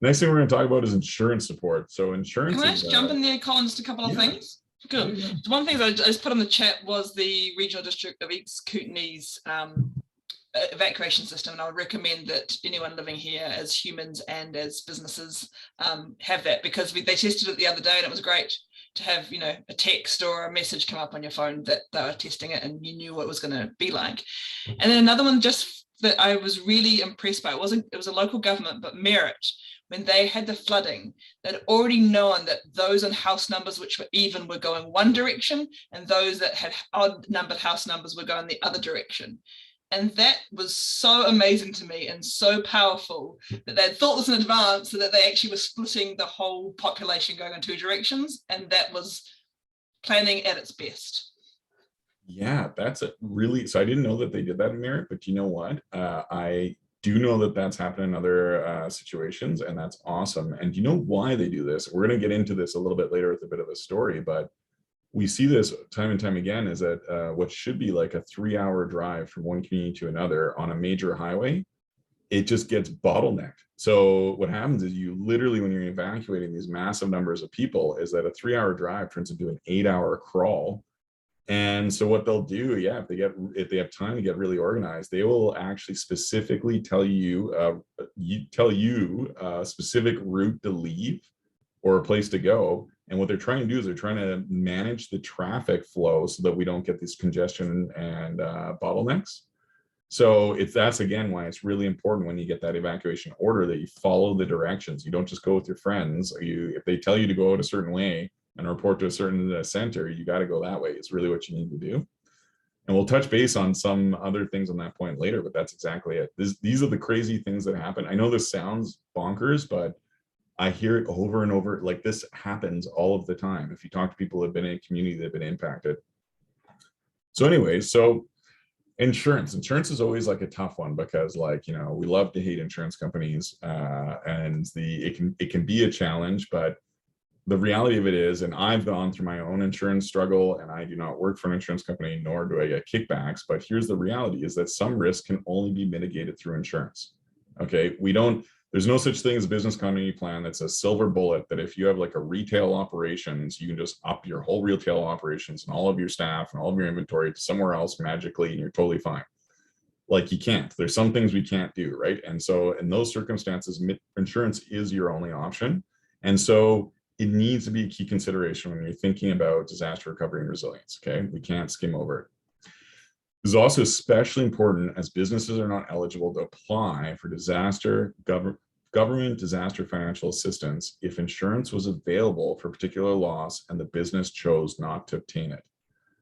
Next thing we're going to talk about is insurance support. So insurance. Can I just jump in there, Colin, just a couple of things? Good. Yeah. One thing that I just put on the chat was the regional district of East Kootenay's evacuation system, and I would recommend that anyone living here as humans and as businesses have that, because they tested it the other day and it was great to have, you know, a text or a message come up on your phone that they were testing it and you knew what it was going to be like. And then another one just that I was really impressed by, it was a local government, but Merritt, when they had the flooding, they'd already known that those in house numbers which were even were going one direction, and those that had odd numbered house numbers were going the other direction. And that was so amazing to me and so powerful that they'd thought this in advance, so that they actually were splitting the whole population going in two directions. And that was planning at its best. Yeah, that's a really, so I didn't know that they did that in Merritt, but you know what? I do know that that's happened in other situations, and that's awesome. And you know why they do this? We're going to get into this a little bit later with a bit of a story, but we see this time and time again, is that what should be like a 3-hour drive from one community to another on a major highway, it just gets bottlenecked. So what happens is you literally, when you're evacuating these massive numbers of people, is that a 3-hour drive turns into an 8-hour crawl. And so what they'll do, if they have time to get really organized, they will actually specifically tell you a specific route to leave or a place to go. And what they're trying to do is they're trying to manage the traffic flow so that we don't get this congestion and bottlenecks. So that's again why it's really important when you get that evacuation order that you follow the directions. You don't just go with your friends. If they tell you to go out a certain way and report to a certain center, you got to go that way. It's really what you need to do. And we'll touch base on some other things on that point later, but that's exactly it. These are the crazy things that happen. I know this sounds bonkers, but I hear it over and over. Like, this happens all of the time. If you talk to people who have been in a community that have been impacted. So anyway, so insurance is always like a tough one because, like, you know, we love to hate insurance companies, and it can be a challenge, but the reality of it is, and I've gone through my own insurance struggle, and I do not work for an insurance company, nor do I get kickbacks, but here's the reality is that some risk can only be mitigated through insurance. Okay, there's no such thing as a business continuity plan that's a silver bullet that if you have like a retail operations, you can just up your whole retail operations and all of your staff and all of your inventory to somewhere else magically and you're totally fine. Like, you can't. There's some things we can't do, right? And so in those circumstances, insurance is your only option. And so it needs to be a key consideration when you're thinking about disaster recovery and resilience, okay? We can't skim over it. This is also especially important as businesses are not eligible to apply for government disaster financial assistance if insurance was available for a particular loss and the business chose not to obtain it.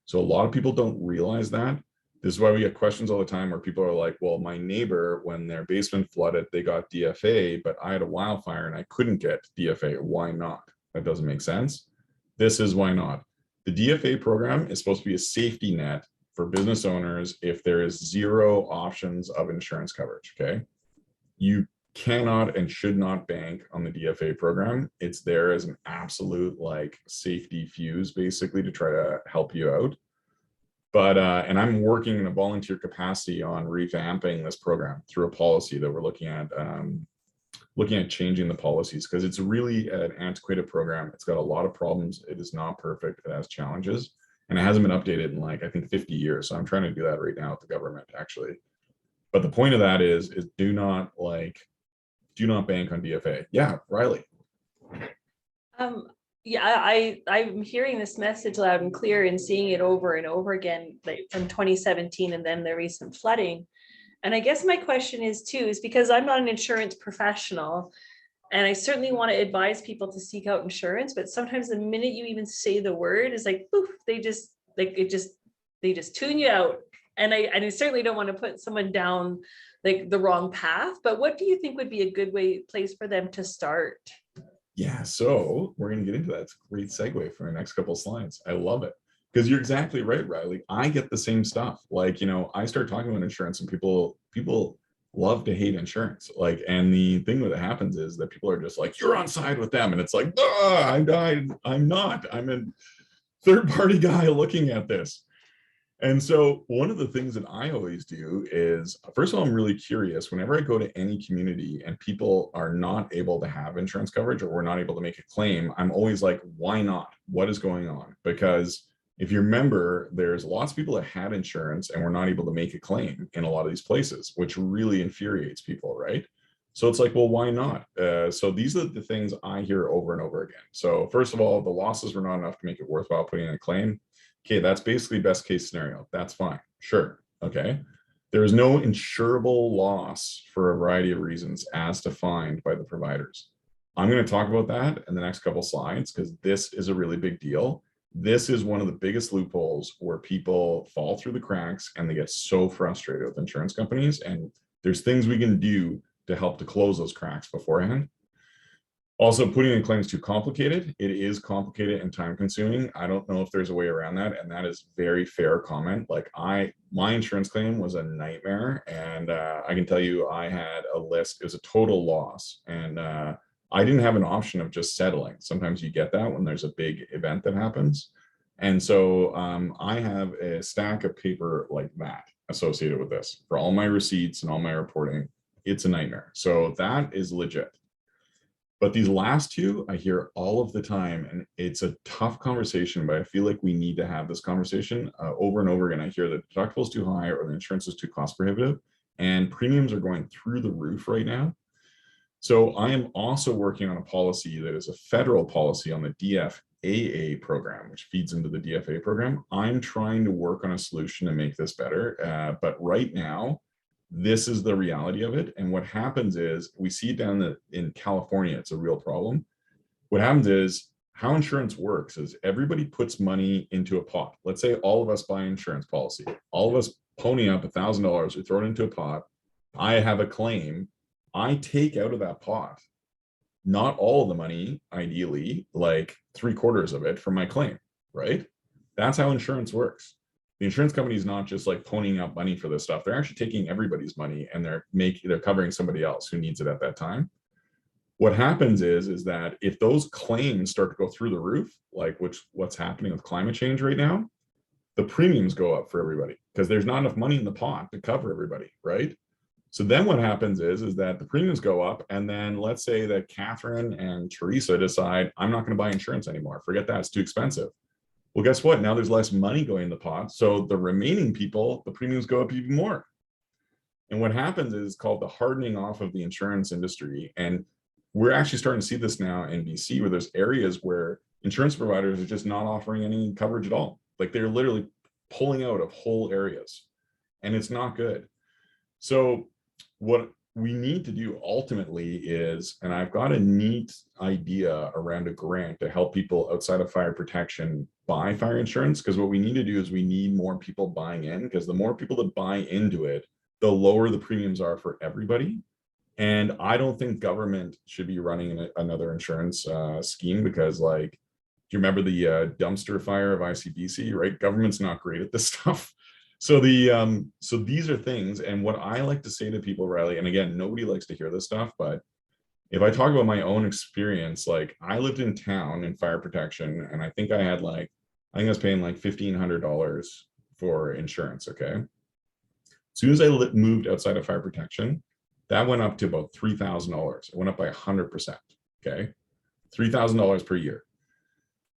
So a lot of people don't realize that. This is why we get questions all the time where people are like, well, my neighbor, when their basement flooded, they got DFA, but I had a wildfire and I couldn't get DFA. Why not? That doesn't make sense. This is why not. The DFA program is supposed to be a safety net for business owners if there is zero options of insurance coverage, okay? You cannot and should not bank on the DFA program. It's there as an absolute like safety fuse, basically, to try to help you out. But, and I'm working in a volunteer capacity on revamping this program through a policy that we're looking at changing the policies because it's really an antiquated program. It's got a lot of problems. It is not perfect. It has challenges. And it hasn't been updated in like, I think 50 years. So I'm trying to do that right now with the government actually. But the point of that is do not bank on DFA. Yeah, Riley. Yeah, I'm hearing this message loud and clear and seeing it over and over again, like from 2017 and then the recent flooding. And I guess my question is because I'm not an insurance professional and I certainly want to advise people to seek out insurance, but sometimes the minute you even say the word is like, poof, they just tune you out. And I certainly don't want to put someone down like the wrong path, but what do you think would be a good place for them to start? Yeah, so we're going to get into that. It's a great segue for our next couple of slides. I love it because you're exactly right, Riley. I get the same stuff. Like, you know, I start talking about insurance and people love to hate insurance. Like, and the thing that happens is that people are just like, you're on side with them. And it's like, I died. I'm not. I'm a third-party guy looking at this. And so one of the things that I always do is, first of all, I'm really curious whenever I go to any community and people are not able to have insurance coverage or we're not able to make a claim, I'm always like, why not? What is going on? Because if you remember, there's lots of people that had insurance and were not able to make a claim in a lot of these places, which really infuriates people, right? So it's like, well, why not? So these are the things I hear over and over again. So first of all, the losses were not enough to make it worthwhile putting in a claim. Okay, that's basically best case scenario. That's fine. Sure. Okay. There is no insurable loss for a variety of reasons as defined by the providers. I'm going to talk about that in the next couple slides because this is a really big deal. This is one of the biggest loopholes where people fall through the cracks and they get so frustrated with insurance companies. And there's things we can do to help to close those cracks beforehand. Also, putting in claims too complicated. It is complicated and time consuming. I don't know if there's a way around that. And that is very fair comment. Like my insurance claim was a nightmare. And I can tell you I had a list, it was a total loss. And I didn't have an option of just settling. Sometimes you get that when there's a big event that happens. And so I have a stack of paper like that associated with this for all my receipts and all my reporting. It's a nightmare. So that is legit. But these last two, I hear all of the time, and it's a tough conversation, but I feel like we need to have this conversation over and over again. I hear that the deductible is too high or the insurance is too cost prohibitive, and premiums are going through the roof right now. So I am also working on a policy that is a federal policy on the DFAA program, which feeds into the DFA program. I'm trying to work on a solution to make this better. But right now, this is the reality of it. And what happens is we see down in California, it's a real problem. What happens is how insurance works is everybody puts money into a pot. Let's say all of us buy an insurance policy. All of us pony up $1,000, we throw it into a pot. I have a claim. I take out of that pot, not all of the money, ideally, like 3/4 of it from my claim, right? That's how insurance works. The insurance company is not just like ponying up money for this stuff. They're actually taking everybody's money and they're covering somebody else who needs it at that time. What happens is that if those claims start to go through the roof, like what's happening with climate change right now, the premiums go up for everybody because there's not enough money in the pot to cover everybody, right? So then what happens is that the premiums go up, and then let's say that Catherine and Teresa decide, I'm not going to buy insurance anymore. Forget that, it's too expensive. Well, guess what? Now there's less money going in the pot. So the remaining people, the premiums go up even more. And what happens is called the hardening off of the insurance industry. And we're actually starting to see this now in BC, where there's areas where insurance providers are just not offering any coverage at all. Like they're literally pulling out of whole areas, and it's not good. So what we need to do ultimately is, and I've got a neat idea around a grant to help people outside of fire protection buy fire insurance, because what we need to do is we need more people buying in, because the more people that buy into it, the lower the premiums are for everybody. And I don't think government should be running another insurance scheme, because like, do you remember the dumpster fire of ICBC, right? Government's not great at this stuff. So so these are things, and what I like to say to people, Riley, and again, nobody likes to hear this stuff, but if I talk about my own experience, like I lived in town in fire protection, and I think I was paying like $1,500 for insurance, okay? As soon as I moved outside of fire protection, that went up to about $3,000. It went up by 100%, okay? $3,000 per year.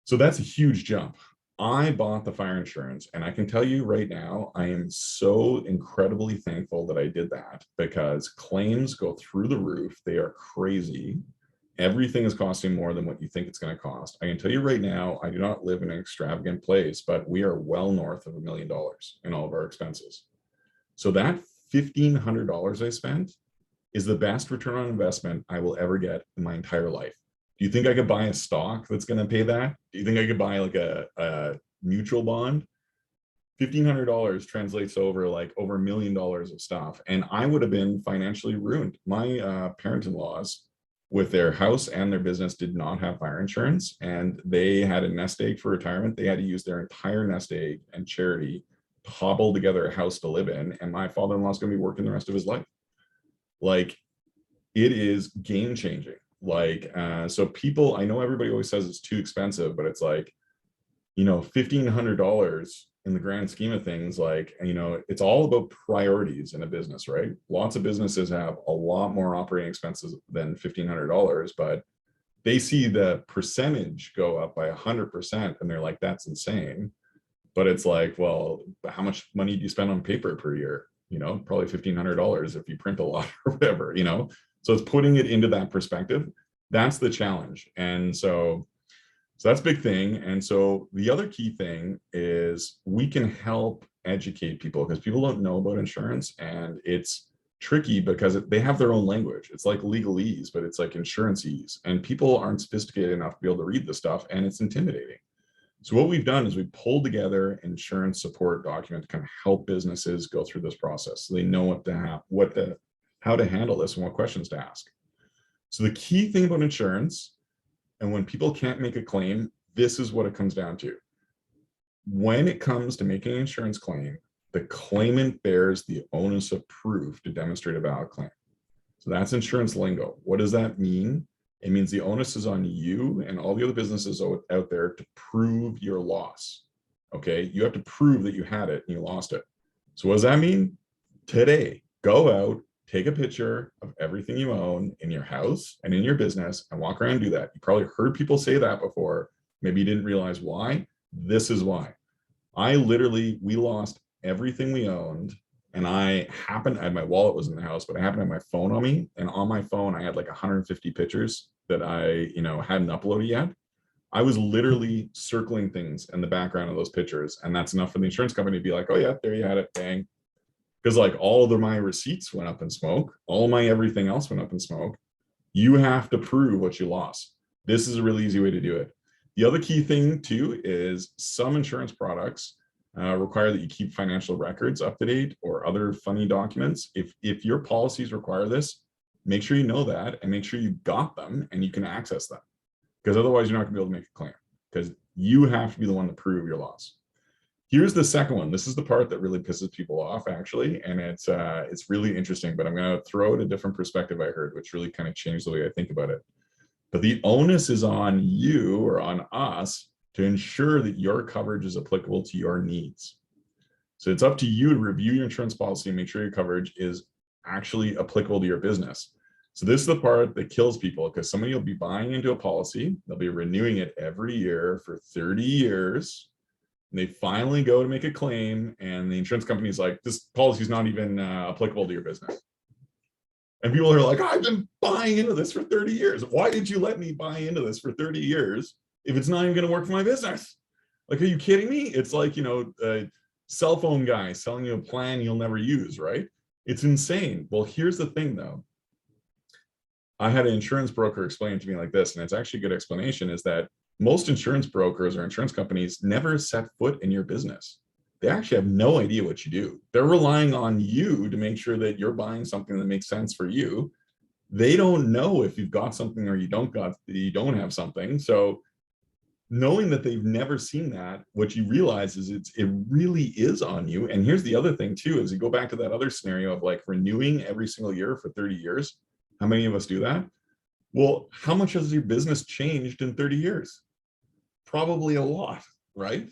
So that's a huge jump. I bought the fire insurance, and I can tell you right now, I am so incredibly thankful that I did that, because claims go through the roof. They are crazy. Everything is costing more than what you think it's going to cost. I can tell you right now, I do not live in an extravagant place, but we are well north of $1 million in all of our expenses. So that $1,500 I spent is the best return on investment I will ever get in my entire life. Do you think I could buy a stock that's going to pay that? Do you think I could buy like a mutual bond? $1,500 translates over like over $1 million of stuff. And I would have been financially ruined. My parents-in-laws, with their house and their business, did not have fire insurance, and they had a nest egg for retirement. They had to use their entire nest egg and charity to hobble together a house to live in. And my father-in-law is going to be working the rest of his life. Like, it is game changing. Like, so people, I know everybody always says it's too expensive, but it's like, $1,500 in the grand scheme of things, like, it's all about priorities in a business, right? Lots of businesses have a lot more operating expenses than $1,500, but they see the percentage go up by 100%, and they're like, that's insane. But it's like, well, how much money do you spend on paper per year? Probably $1,500 if you print a lot or whatever, So it's putting it into that perspective. That's the challenge. And so that's a big thing. And so the other key thing is we can help educate people, because people don't know about insurance, and it's tricky because they have their own language. It's like legalese, but it's like insurance-ese, and people aren't sophisticated enough to be able to read the stuff, and it's intimidating. So what we've done is we pulled together insurance support documents to kind of help businesses go through this process, so they know how to handle this and what questions to ask. So the key thing about insurance, and when people can't make a claim, this is what it comes down to. When it comes to making an insurance claim, the claimant bears the onus of proof to demonstrate a valid claim. So that's insurance lingo. What does that mean? It means the onus is on you and all the other businesses out there to prove your loss. Okay, you have to prove that you had it and you lost it. So what does that mean? Today, go out, take a picture of everything you own in your house and in your business, and walk around and do that. You probably heard people say that before. Maybe you didn't realize why. This is why. We lost everything we owned and I had my wallet was in the house, but I happened to have my phone on me, and on my phone I had like 150 pictures that I, hadn't uploaded yet. I was literally circling things in the background of those pictures, and that's enough for the insurance company to be like, oh yeah, there you had it, bang. Because like all of my receipts went up in smoke, all my everything else went up in smoke. You have to prove what you lost. This is a really easy way to do it. The other key thing too is some insurance products require that you keep financial records up to date or other funny documents. If your policies require this, make sure you know that and make sure you got them and you can access them, because otherwise you're not going to be able to make a claim, because you have to be the one to prove your loss. Here's the second one. This is the part that really pisses people off, actually, and it's really interesting, but I'm going to throw it a different perspective I heard, which really kind of changed the way I think about it. But the onus is on you or on us to ensure that your coverage is applicable to your needs. So it's up to you to review your insurance policy and make sure your coverage is actually applicable to your business. So this is the part that kills people, because somebody will be buying into a policy, they'll be renewing it every year for 30 years. And they finally go to make a claim, and the insurance company is like, this policy is not even applicable to your business. And people are like, I've been buying into this for 30 years. Why did you let me buy into this for 30 years if it's not even going to work for my business? Like, are you kidding me? It's like, a cell phone guy selling you a plan you'll never use, right? It's insane. Well, here's the thing though. I had an insurance broker explain it to me like this, and it's actually a good explanation, is that most insurance brokers or insurance companies never set foot in your business. They actually have no idea what you do. They're relying on you to make sure that you're buying something that makes sense for you. They don't know if you've got something or you don't have something. So knowing that they've never seen that, what you realize is it really is on you. And here's the other thing too, is you go back to that other scenario of like renewing every single year for 30 years. How many of us do that? Well, how much has your business changed in 30 years? Probably a lot, right?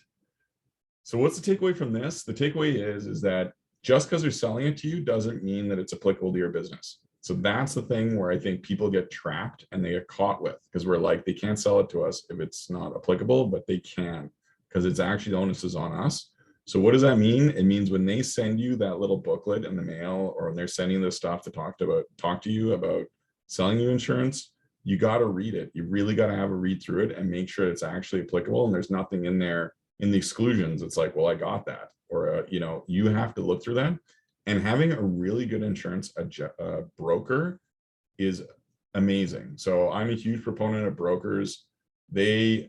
So what's the takeaway from this? The takeaway is that just because they're selling it to you doesn't mean that it's applicable to your business. So that's the thing where I think people get trapped and they get caught with, because we're like, they can't sell it to us if it's not applicable, but they can, because it's actually the onus is on us. So what does that mean? It means when they send you that little booklet in the mail, or when they're sending this stuff to talk to you about selling you insurance, you got to read it. You really got to have a read through it and make sure it's actually applicable. And there's nothing in there in the exclusions. It's like, well, I got that. Or, you have to look through that. And having a really good insurance broker is amazing. So I'm a huge proponent of brokers. They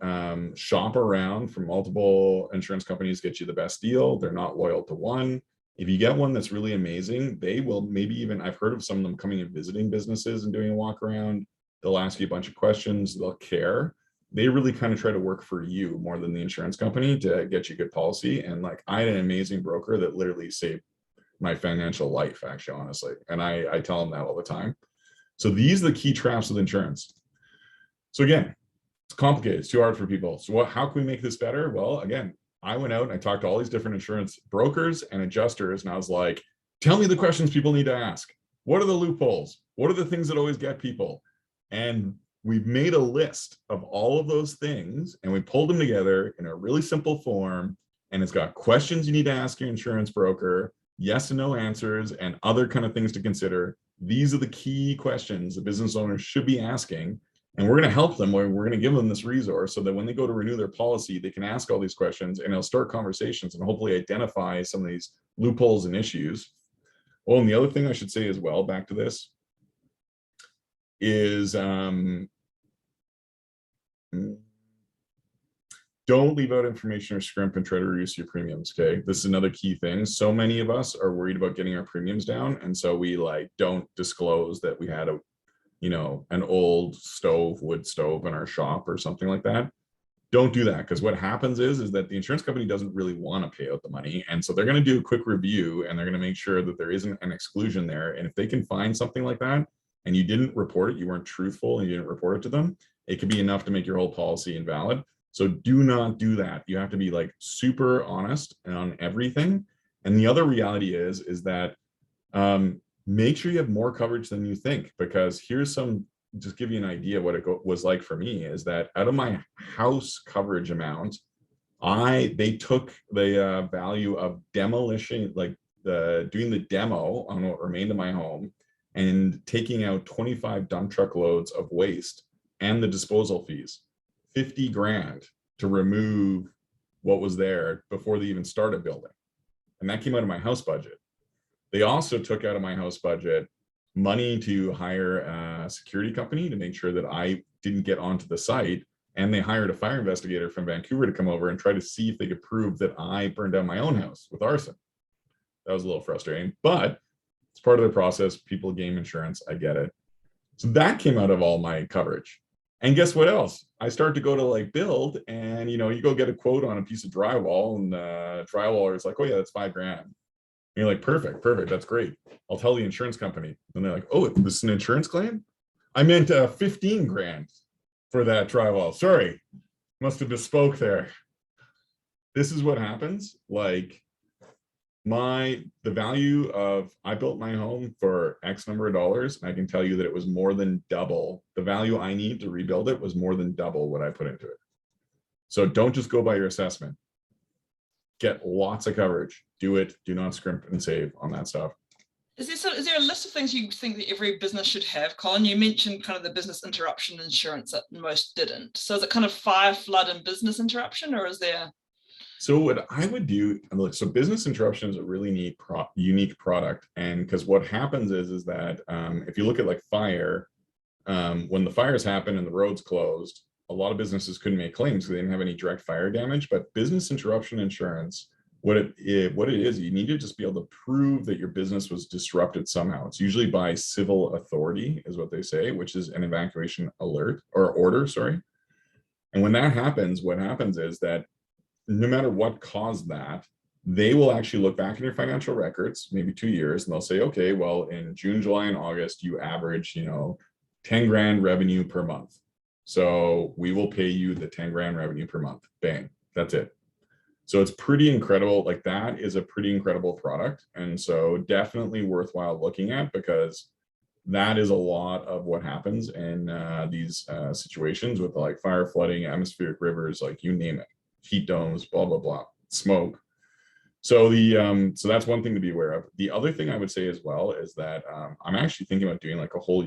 shop around from multiple insurance companies, get you the best deal. They're not loyal to one. If you get one that's really amazing, they will maybe even, I've heard of some of them coming and visiting businesses and doing a walk around. They'll ask you a bunch of questions. They'll care. They really kind of try to work for you more than the insurance company to get you good policy. And like, I had an amazing broker that literally saved my financial life, actually, honestly. And I tell them that all the time. So these are the key traps with insurance. So again, it's complicated. It's too hard for people. So how can we make this better? Well, again, I went out and I talked to all these different insurance brokers and adjusters, and I was like, tell me the questions people need to ask. What are the loopholes? What are the things that always get people? And we've made a list of all of those things, and we pulled them together in a really simple form. And it's got questions you need to ask your insurance broker, yes and no answers, and other kind of things to consider. These are the key questions the business owners should be asking. And we're going to help them. We're going to give them this resource so that when they go to renew their policy, they can ask all these questions, and it'll start conversations and hopefully identify some of these loopholes and issues. Oh, and the other thing I should say as well, back to this, is don't leave out information or scrimp and try to reduce your premiums. Okay, this is another key thing. So many of us are worried about getting our premiums down, and so we don't disclose that we had an old wood stove in our shop or something like that. Don't do that, because what happens is that the insurance company doesn't really want to pay out the money, and so they're going to do a quick review and they're going to make sure that there isn't an exclusion there. And if they can find something like that and you didn't report it, you weren't truthful and you didn't report it to them, it could be enough to make your whole policy invalid. So do not do that. You have to be super honest on everything. And the other reality is that make sure you have more coverage than you think, because here's just give you an idea what it was like for me, is that out of my house coverage amount, they took the value of demolition, doing the demo on what remained of my home and taking out 25 dump truck loads of waste and the disposal fees, 50 grand to remove what was there before they even started building. And that came out of my house budget. They also took out of my house budget money to hire a security company to make sure that I didn't get onto the site. And they hired a fire investigator from Vancouver to come over and try to see if they could prove that I burned down my own house with arson. That was a little frustrating, but it's part of the process. People game insurance, I get it. So that came out of all my coverage. And guess what else? I start to go to like build, and you go get a quote on a piece of drywall, and the drywaller is like, oh yeah, that's $5 grand. And you're like, perfect, that's great. I'll tell the insurance company. And they're like, oh, this is an insurance claim? I meant 15 grand for that drywall. Sorry, must have misspoke there. This is what happens. Like the value of, I built my home for X number of dollars, and I can tell you that it was more than double. The value I need to rebuild it was more than double what I put into it. So don't just go by your assessment. Get lots of coverage. Do it. Do not scrimp and save on that stuff. Is there a list of things you think that every business should have, Colin? You mentioned kind of the business interruption insurance that most didn't. So is it kind of fire, flood, and business interruption, or is there? So what I would do, so business interruption is a really neat, unique product. And because what happens is that if you look at like fire, when the fires happen and the roads closed, a lot of businesses couldn't make claims because they didn't have any direct fire damage. But business interruption insurance, what it is, you need to just be able to prove that your business was disrupted somehow. It's usually by civil authority, is what they say, which is an evacuation alert or order, sorry. And when that happens, what happens is that no matter what caused that, they will actually look back in your financial records, maybe 2 years, and they'll say, okay, well, in June, July, and August, you average, 10 grand revenue per month. So we will pay you the 10 grand revenue per month. Bang, that's it. So it's pretty incredible. Like that is a pretty incredible product. And so definitely worthwhile looking at, because that is a lot of what happens in these situations with like fire, flooding, atmospheric rivers, like you name it. Heat domes, blah, blah, blah, smoke. So so that's one thing to be aware of. The other thing I would say as well is that I'm actually thinking about doing like a whole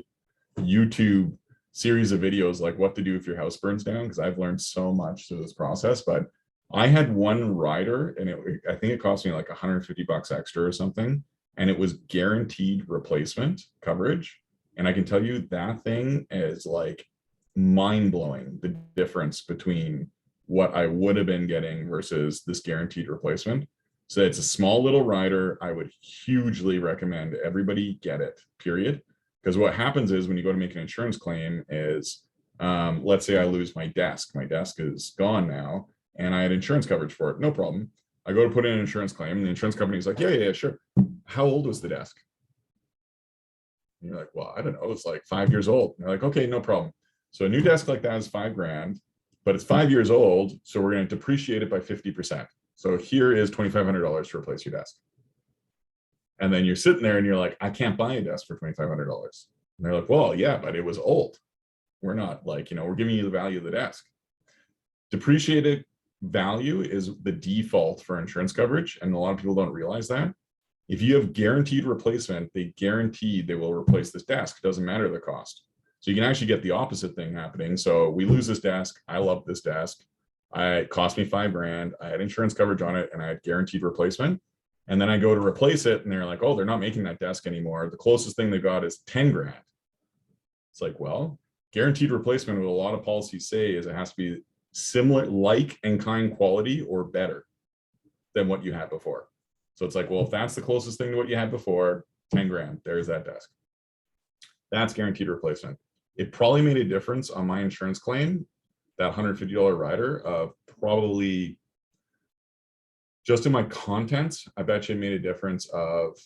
YouTube series of videos, like what to do if your house burns down, because I've learned so much through this process. But I had one rider, and I think it cost me like $150 extra or something, and it was guaranteed replacement coverage. And I can tell you that thing is like mind-blowing, the difference between what I would have been getting versus this guaranteed replacement. So it's a small little rider. I would hugely recommend everybody get it, period. Because what happens is when you go to make an insurance claim is, let's say I lose my desk. My desk is gone now, and I had insurance coverage for it. No problem. I go to put in an insurance claim, and the insurance company is like, yeah, sure. How old was the desk? And you're like, well, I don't know. It's like 5 years old. And they're like, okay, no problem. So a new desk like that is $5 grand. But it's 5 years old, so we're going to depreciate it by 50%. So here is $2,500 to replace your desk. And then you're sitting there and you're like, I can't buy a desk for $2,500. And they're like, well, yeah, but it was old. We're not like, we're giving you the value of the desk. Depreciated value is the default for insurance coverage, and a lot of people don't realize that. If you have guaranteed replacement, they guarantee they will replace this desk. It doesn't matter the cost. So you can actually get the opposite thing happening. So we lose this desk. I love this desk. It cost me $5 grand. I had insurance coverage on it, and I had guaranteed replacement. And then I go to replace it, and they're like, oh, they're not making that desk anymore. The closest thing they got is 10 grand. It's like, well, guaranteed replacement, what a lot of policies say is it has to be similar, like and kind quality or better than what you had before. So it's like, well, if that's the closest thing to what you had before, 10 grand, there's that desk. That's guaranteed replacement. It probably made a difference on my insurance claim, that $150 rider, of probably just in my contents, I bet you it made a difference of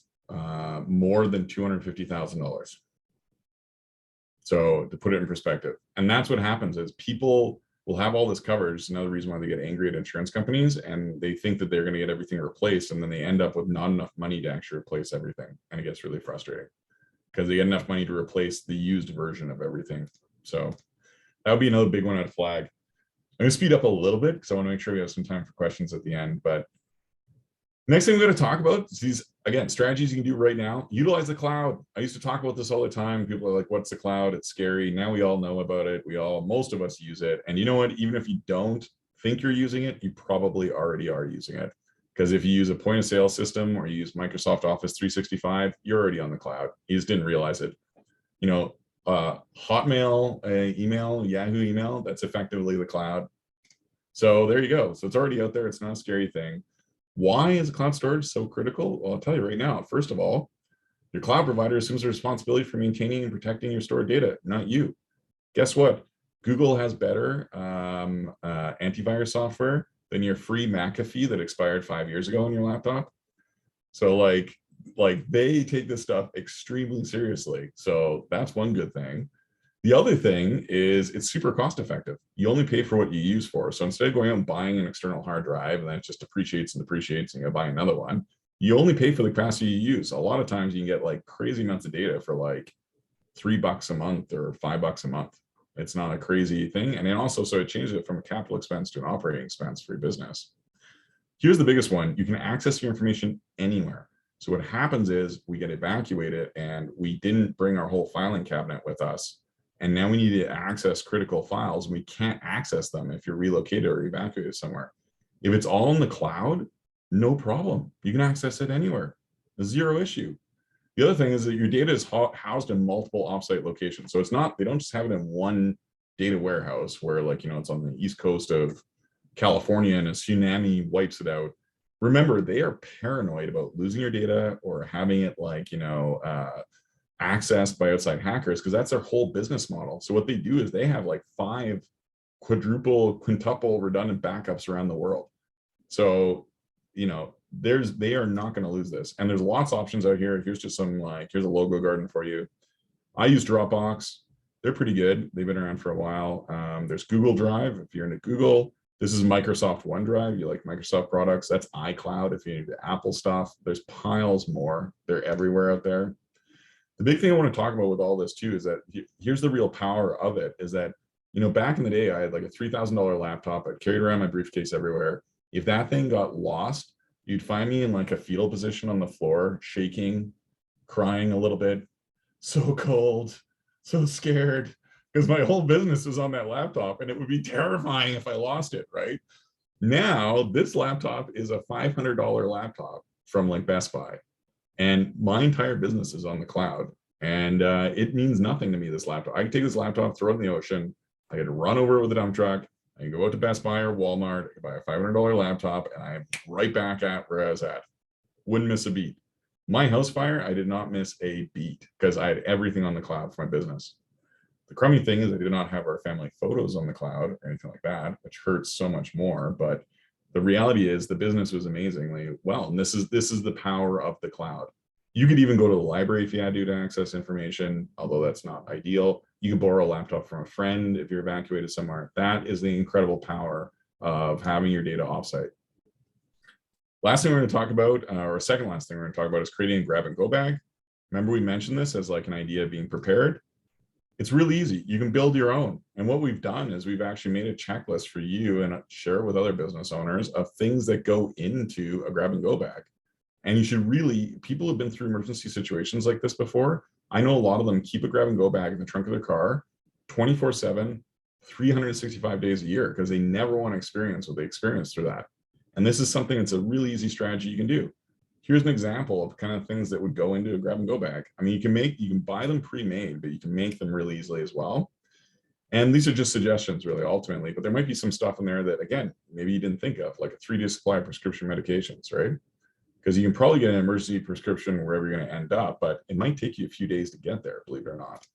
more than $250,000. So to put it in perspective, and that's what happens is people will have all this coverage. It's another reason why they get angry at insurance companies, and they think that they're going to get everything replaced, and then they end up with not enough money to actually replace everything, and it gets really frustrating because they get enough money to replace the used version of everything. So that would be another big one I'd flag. I'm going to speed up a little bit because I want to make sure we have some time for questions at the end. But next thing we're going to talk about is these, again, strategies you can do right now, utilize the cloud. I used to talk about this all the time. People are like, what's the cloud? It's scary. Now we all know about it. Most of us use it. And you know what? Even if you don't think you're using it, you probably already are using it. Because if you use a point of sale system or you use Microsoft Office 365, you're already on the cloud. You just didn't realize it. Hotmail email, Yahoo email, that's effectively the cloud. So there you go. So it's already out there. It's not a scary thing. Why is cloud storage so critical? Well, I'll tell you right now. First of all, your cloud provider assumes the responsibility for maintaining and protecting your stored data, not you. Guess what? Google has better antivirus software than your free McAfee that expired 5 years ago on your laptop. So like they take this stuff extremely seriously. So that's one good thing. The other thing is it's super cost effective. You only pay for what you use for. So instead of going out and buying an external hard drive and then it just depreciates and depreciates and you buy another one, you only pay for the capacity you use. A lot of times you can get like crazy amounts of data for like $3 a month or $5 a month. It's not a crazy thing. And then also, so it changes it from a capital expense to an operating expense for your business. Here's the biggest one. You can access your information anywhere. So what happens is we get evacuated and we didn't bring our whole filing cabinet with us. And now we need to access critical files. We can't access them if you're relocated or evacuated somewhere. If it's all in the cloud, no problem. You can access it anywhere. Zero issue. The other thing is that your data is housed in multiple offsite locations. So it's not, they don't just have it in one data warehouse where it's on the East Coast of California and a tsunami wipes it out. Remember, they are paranoid about losing your data or having it accessed by outside hackers because that's their whole business model. So what they do is they have like 5 quintuple redundant backups around the world. So, they are not going to lose this. And there's lots of options out here. Here's just some here's a logo garden for you. I use Dropbox. They're pretty good. They've been around for a while. There's Google Drive if you're into Google. This is Microsoft OneDrive. You like Microsoft products. That's iCloud if you're into Apple stuff. There's piles more. They're everywhere out there. The big thing I want to talk about with all this too is that here's the real power of it is that, back in the day, I had like a $3,000 laptop. I carried around my briefcase everywhere. If that thing got lost, you'd find me in like a fetal position on the floor, shaking, crying a little bit, so cold, so scared, because my whole business was on that laptop and it would be terrifying if I lost it, right? Now, this laptop is a $500 laptop from like Best Buy. And my entire business is on the cloud. And it means nothing to me, this laptop. I can take this laptop, throw it in the ocean. I can run over it with a dump truck. I can go out to Best Buy or Walmart, I can buy a $500 laptop, and I'm right back at where I was at. Wouldn't miss a beat. My house fire, I did not miss a beat because I had everything on the cloud for my business. The crummy thing is I did not have our family photos on the cloud or anything like that, which hurts so much more. But the reality is the business was amazingly well, and this is the power of the cloud. You could even go to the library if you had to access information, although that's not ideal. You can borrow a laptop from a friend if you're evacuated somewhere. That is the incredible power of having your data offsite. Last thing we're going to talk about, or second last thing we're going to talk about, is creating a grab and go bag. Remember we mentioned this as like an idea of being prepared. It's really easy. You can build your own. And what we've done is we've actually made a checklist for you and share with other business owners of things that go into a grab and go bag. And you should really, people have been through emergency situations like this before. I know a lot of them keep a grab and go bag in the trunk of their car 24/7, 365 days a year, because they never want to experience what they experienced through that. And this is something that's a really easy strategy you can do. Here's an example of kind of things that would go into a grab and go bag. I mean, you can buy them pre-made, but you can make them really easily as well. And these are just suggestions really ultimately, but there might be some stuff in there that, again, maybe you didn't think of, like a 3-day supply of prescription medications, right? Because you can probably get an emergency prescription wherever you're going to end up, but it might take you a few days to get there, believe it or not.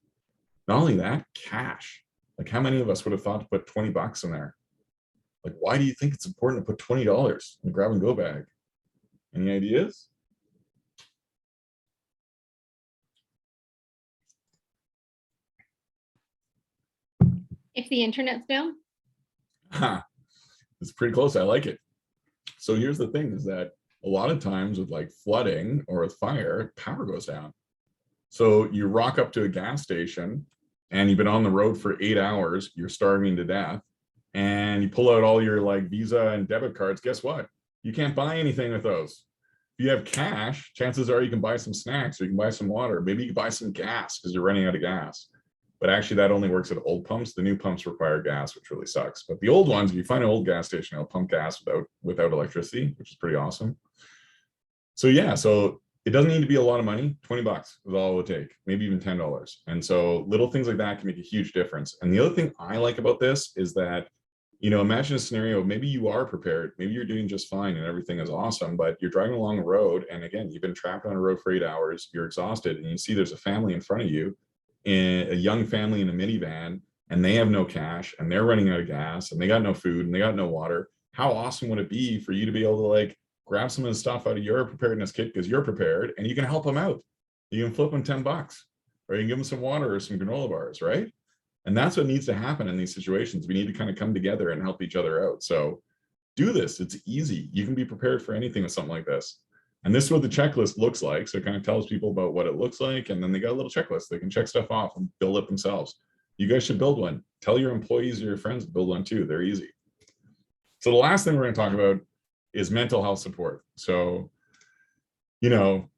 Not only that, cash. Like how many of us would have thought to put 20 bucks in there? Like, why do you think it's important to put $20 in a grab and go bag? Any ideas? If the internet's down? It's pretty close. I like it. So here's the thing is that a lot of times with like flooding or with fire, power goes down. So you rock up to a gas station and you've been on the road for 8 hours, you're starving to death, and you pull out all your like Visa and debit cards. Guess what? You can't buy anything with those. If you have cash, chances are you can buy some snacks, or you can buy some water. Maybe you can buy some gas because you're running out of gas. But actually, that only works at old pumps. The new pumps require gas, which really sucks. But the old ones, if you find an old gas station, it'll pump gas without electricity, which is pretty awesome. So yeah, so it doesn't need to be a lot of money. $20 is all it would take, maybe even $10. And so little things like that can make a huge difference. And the other thing I like about this is that, you know, imagine a scenario, maybe you are prepared, maybe you're doing just fine and everything is awesome, but you're driving along a road, and again, you've been trapped on a road for 8 hours, you're exhausted, and you see there's a family in front of you, a young family in a minivan, and they have no cash, and they're running out of gas, and they got no food, and they got no water. How awesome would it be for you to be able to like grab some of the stuff out of your preparedness kit because you're prepared, and you can help them out. You can flip them $10, or you can give them some water or some granola bars, right? And that's what needs to happen in these situations. We need to kind of come together and help each other out. So do this. It's easy. You can be prepared for anything with something like this. And this is what the checklist looks like. So it kind of tells people about what it looks like. And then they got a little checklist. They can check stuff off and build it themselves. You guys should build one. Tell your employees or your friends to build one too. They're easy. So the last thing we're going to talk about is mental health support. So, you know,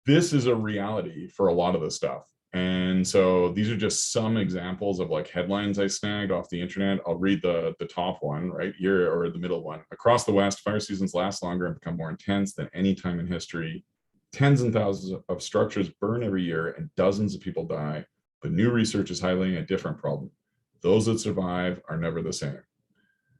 this is a reality for a lot of this stuff. And so these are just some examples of like headlines I snagged off the internet. I'll read the top one right here, or the middle one. Across the West, fire seasons last longer and become more intense than any time in history. Tens and thousands of structures burn every year and dozens of people die. But new research is highlighting a different problem. Those that survive are never the same.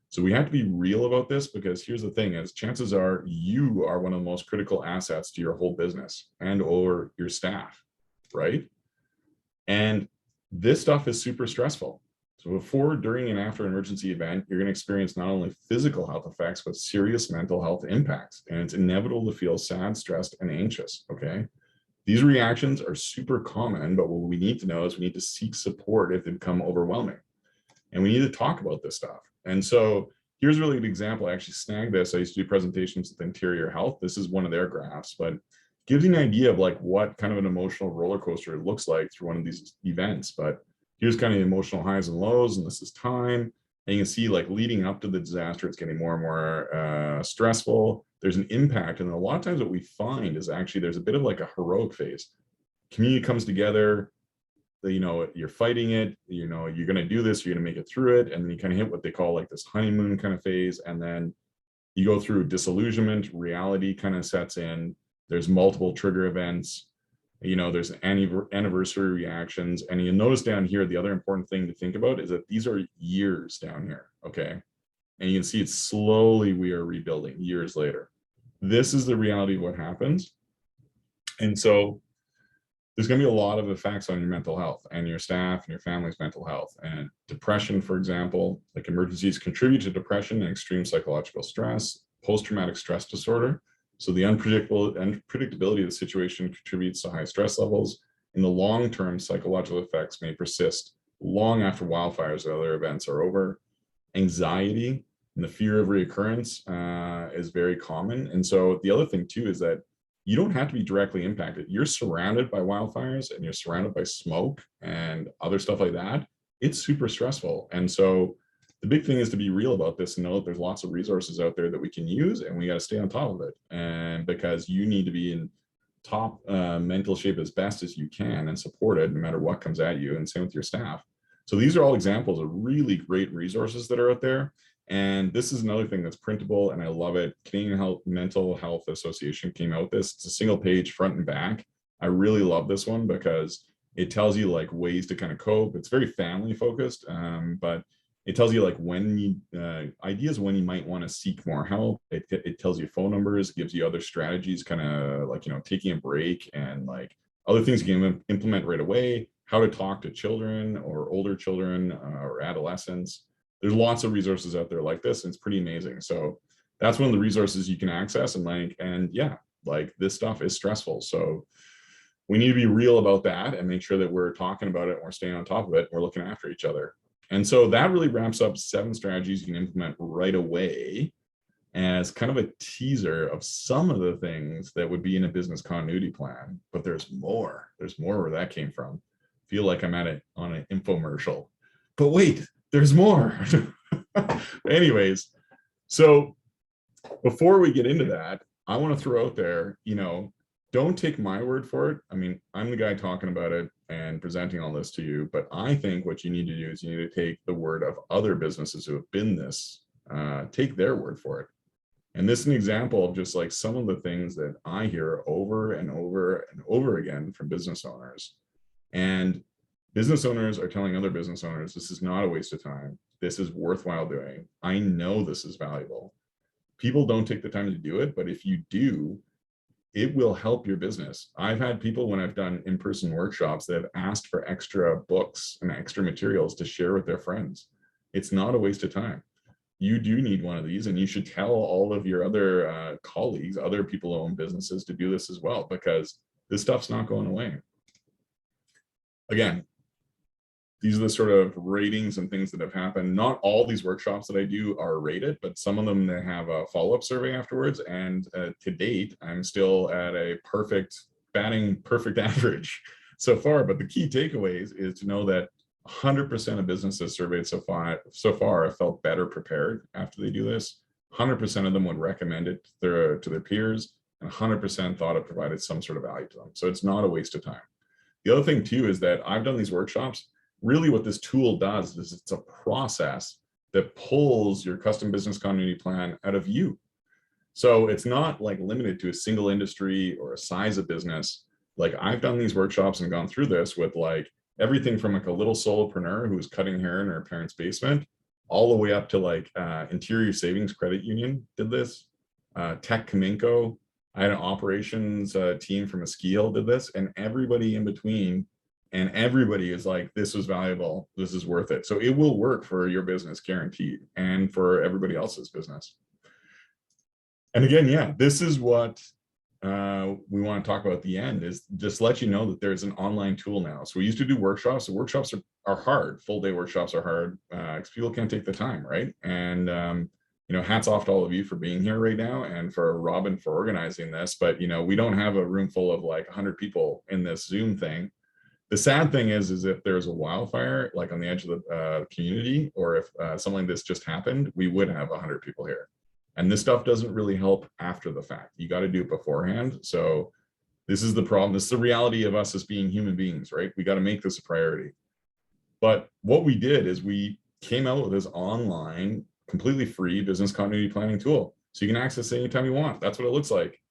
So we have to be real about this, because here's the thing is, chances are you are one of the most critical assets to your whole business and or your staff, right? And this stuff is super stressful. So before, during, and after an emergency event, you're going to experience not only physical health effects, but serious mental health impacts. And it's inevitable to feel sad, stressed, and anxious, okay? These reactions are super common, but what we need to know is we need to seek support if they become overwhelming. And we need to talk about this stuff. And so here's a really good example. I actually snagged this. I used to do presentations with Interior Health. This is one of their graphs, but gives you an idea of like what kind of an emotional roller coaster it looks like through one of these events. But here's kind of the emotional highs and lows, and this is time. And you can see like leading up to the disaster, it's getting more and more stressful. There's an impact. And a lot of times what we find is actually there's a bit of like a heroic phase. Community comes together, you know, you're fighting it, you know, you're going to do this, you're going to make it through it. And then you kind of hit what they call like this honeymoon kind of phase. And then you go through disillusionment, reality kind of sets in. There's multiple trigger events, you know, there's anniversary reactions. And you notice down here, the other important thing to think about is that these are years down here, okay? And you can see it's slowly we are rebuilding years later. This is the reality of what happens. And so there's going to be a lot of effects on your mental health and your staff and your family's mental health. And depression, for example, like emergencies contribute to depression and extreme psychological stress, post-traumatic stress disorder. So the unpredictability of the situation contributes to high stress levels. In the long term, psychological effects may persist long after wildfires or other events are over. Anxiety and the fear of reoccurrence is very common. And so the other thing too is that you don't have to be directly impacted. You're surrounded by wildfires and you're surrounded by smoke and other stuff like that. It's super stressful. And so the big thing is to be real about this and know that there's lots of resources out there that we can use, and we got to stay on top of it. And because you need to be in top mental shape as best as you can and supported no matter what comes at you, and same with your staff. So these are all examples of really great resources that are out there. And this is another thing that's printable, and I love it. Canadian Mental Health Association came out with this. It's a single page front and back. I really love this one because it tells you like ways to kind of cope. It's very family focused, but it tells you like when you ideas when you might want to seek more help. It tells you phone numbers, gives you other strategies, kind of like, you know, taking a break and like other things you can implement right away, how to talk to children or older children or adolescents. There's lots of resources out there like this, and it's pretty amazing. So that's one of the resources you can access. And yeah, like this stuff is stressful. So we need to be real about that and make sure that we're talking about it and we're staying on top of it. And we're looking after each other. And so that really wraps up 7 strategies you can implement right away as kind of a teaser of some of the things that would be in a business continuity plan. But there's more. There's more where that came from. Feel like I'm at it on an infomercial. But wait, there's more. Anyways, so before we get into that, I want to throw out there, don't take my word for it. I mean, I'm the guy talking about it and presenting all this to you, but I think what you need to do is you need to take the word of other businesses who have been this, take their word for it. And this is an example of just like some of the things that I hear over and over and over again from business owners. And business owners are telling other business owners, this is not a waste of time. This is worthwhile doing. I know this is valuable. People don't take the time to do it, but if you do, it will help your business. I've had people, when I've done in-person workshops, that have asked for extra books and extra materials to share with their friends. It's not a waste of time. You do need one of these, and you should tell all of your other colleagues, other people who own businesses, to do this as well, because this stuff's not going away. Again, these are the sort of ratings and things that have happened. Not all these workshops that I do are rated, but some of them, they have a follow-up survey afterwards. And to date, I'm still at a batting perfect average so far. But the key takeaways is to know that 100% of businesses surveyed so far have felt better prepared after they do this. 100% of them would recommend it to their peers, and 100% thought it provided some sort of value to them. So it's not a waste of time. The other thing too is that I've done these workshops. Really what this tool does is it's a process that pulls your custom business continuity plan out of you. So it's not like limited to a single industry or a size of business. Like, I've done these workshops and gone through this with like everything from like a little solopreneur who's cutting hair in her parents' basement, all the way up to like Interior Savings Credit Union did this, Tech Kaminko. I had an operations team from a ski hill did this, and everybody in between. And everybody is like, this was valuable, this is worth it. So it will work for your business, guaranteed, and for everybody else's business. And again, yeah, this is what we want to talk about at the end, is just let you know that there's an online tool now. So we used to do workshops. The workshops are hard. Full day workshops are hard because people can't take the time, right? And hats off to all of you for being here right now, and for Robin for organizing this. But we don't have a room full of like 100 people in this Zoom thing. The sad thing is if there's a wildfire like on the edge of the community, or if something like this just happened, we would have 100 people here. And this stuff doesn't really help after the fact. You got to do it beforehand. So this is the problem. This is the reality of us as being human beings, right? We got to make this a priority. But what we did is we came out with this online, completely free business continuity planning tool. So you can access it anytime you want. That's what it looks like.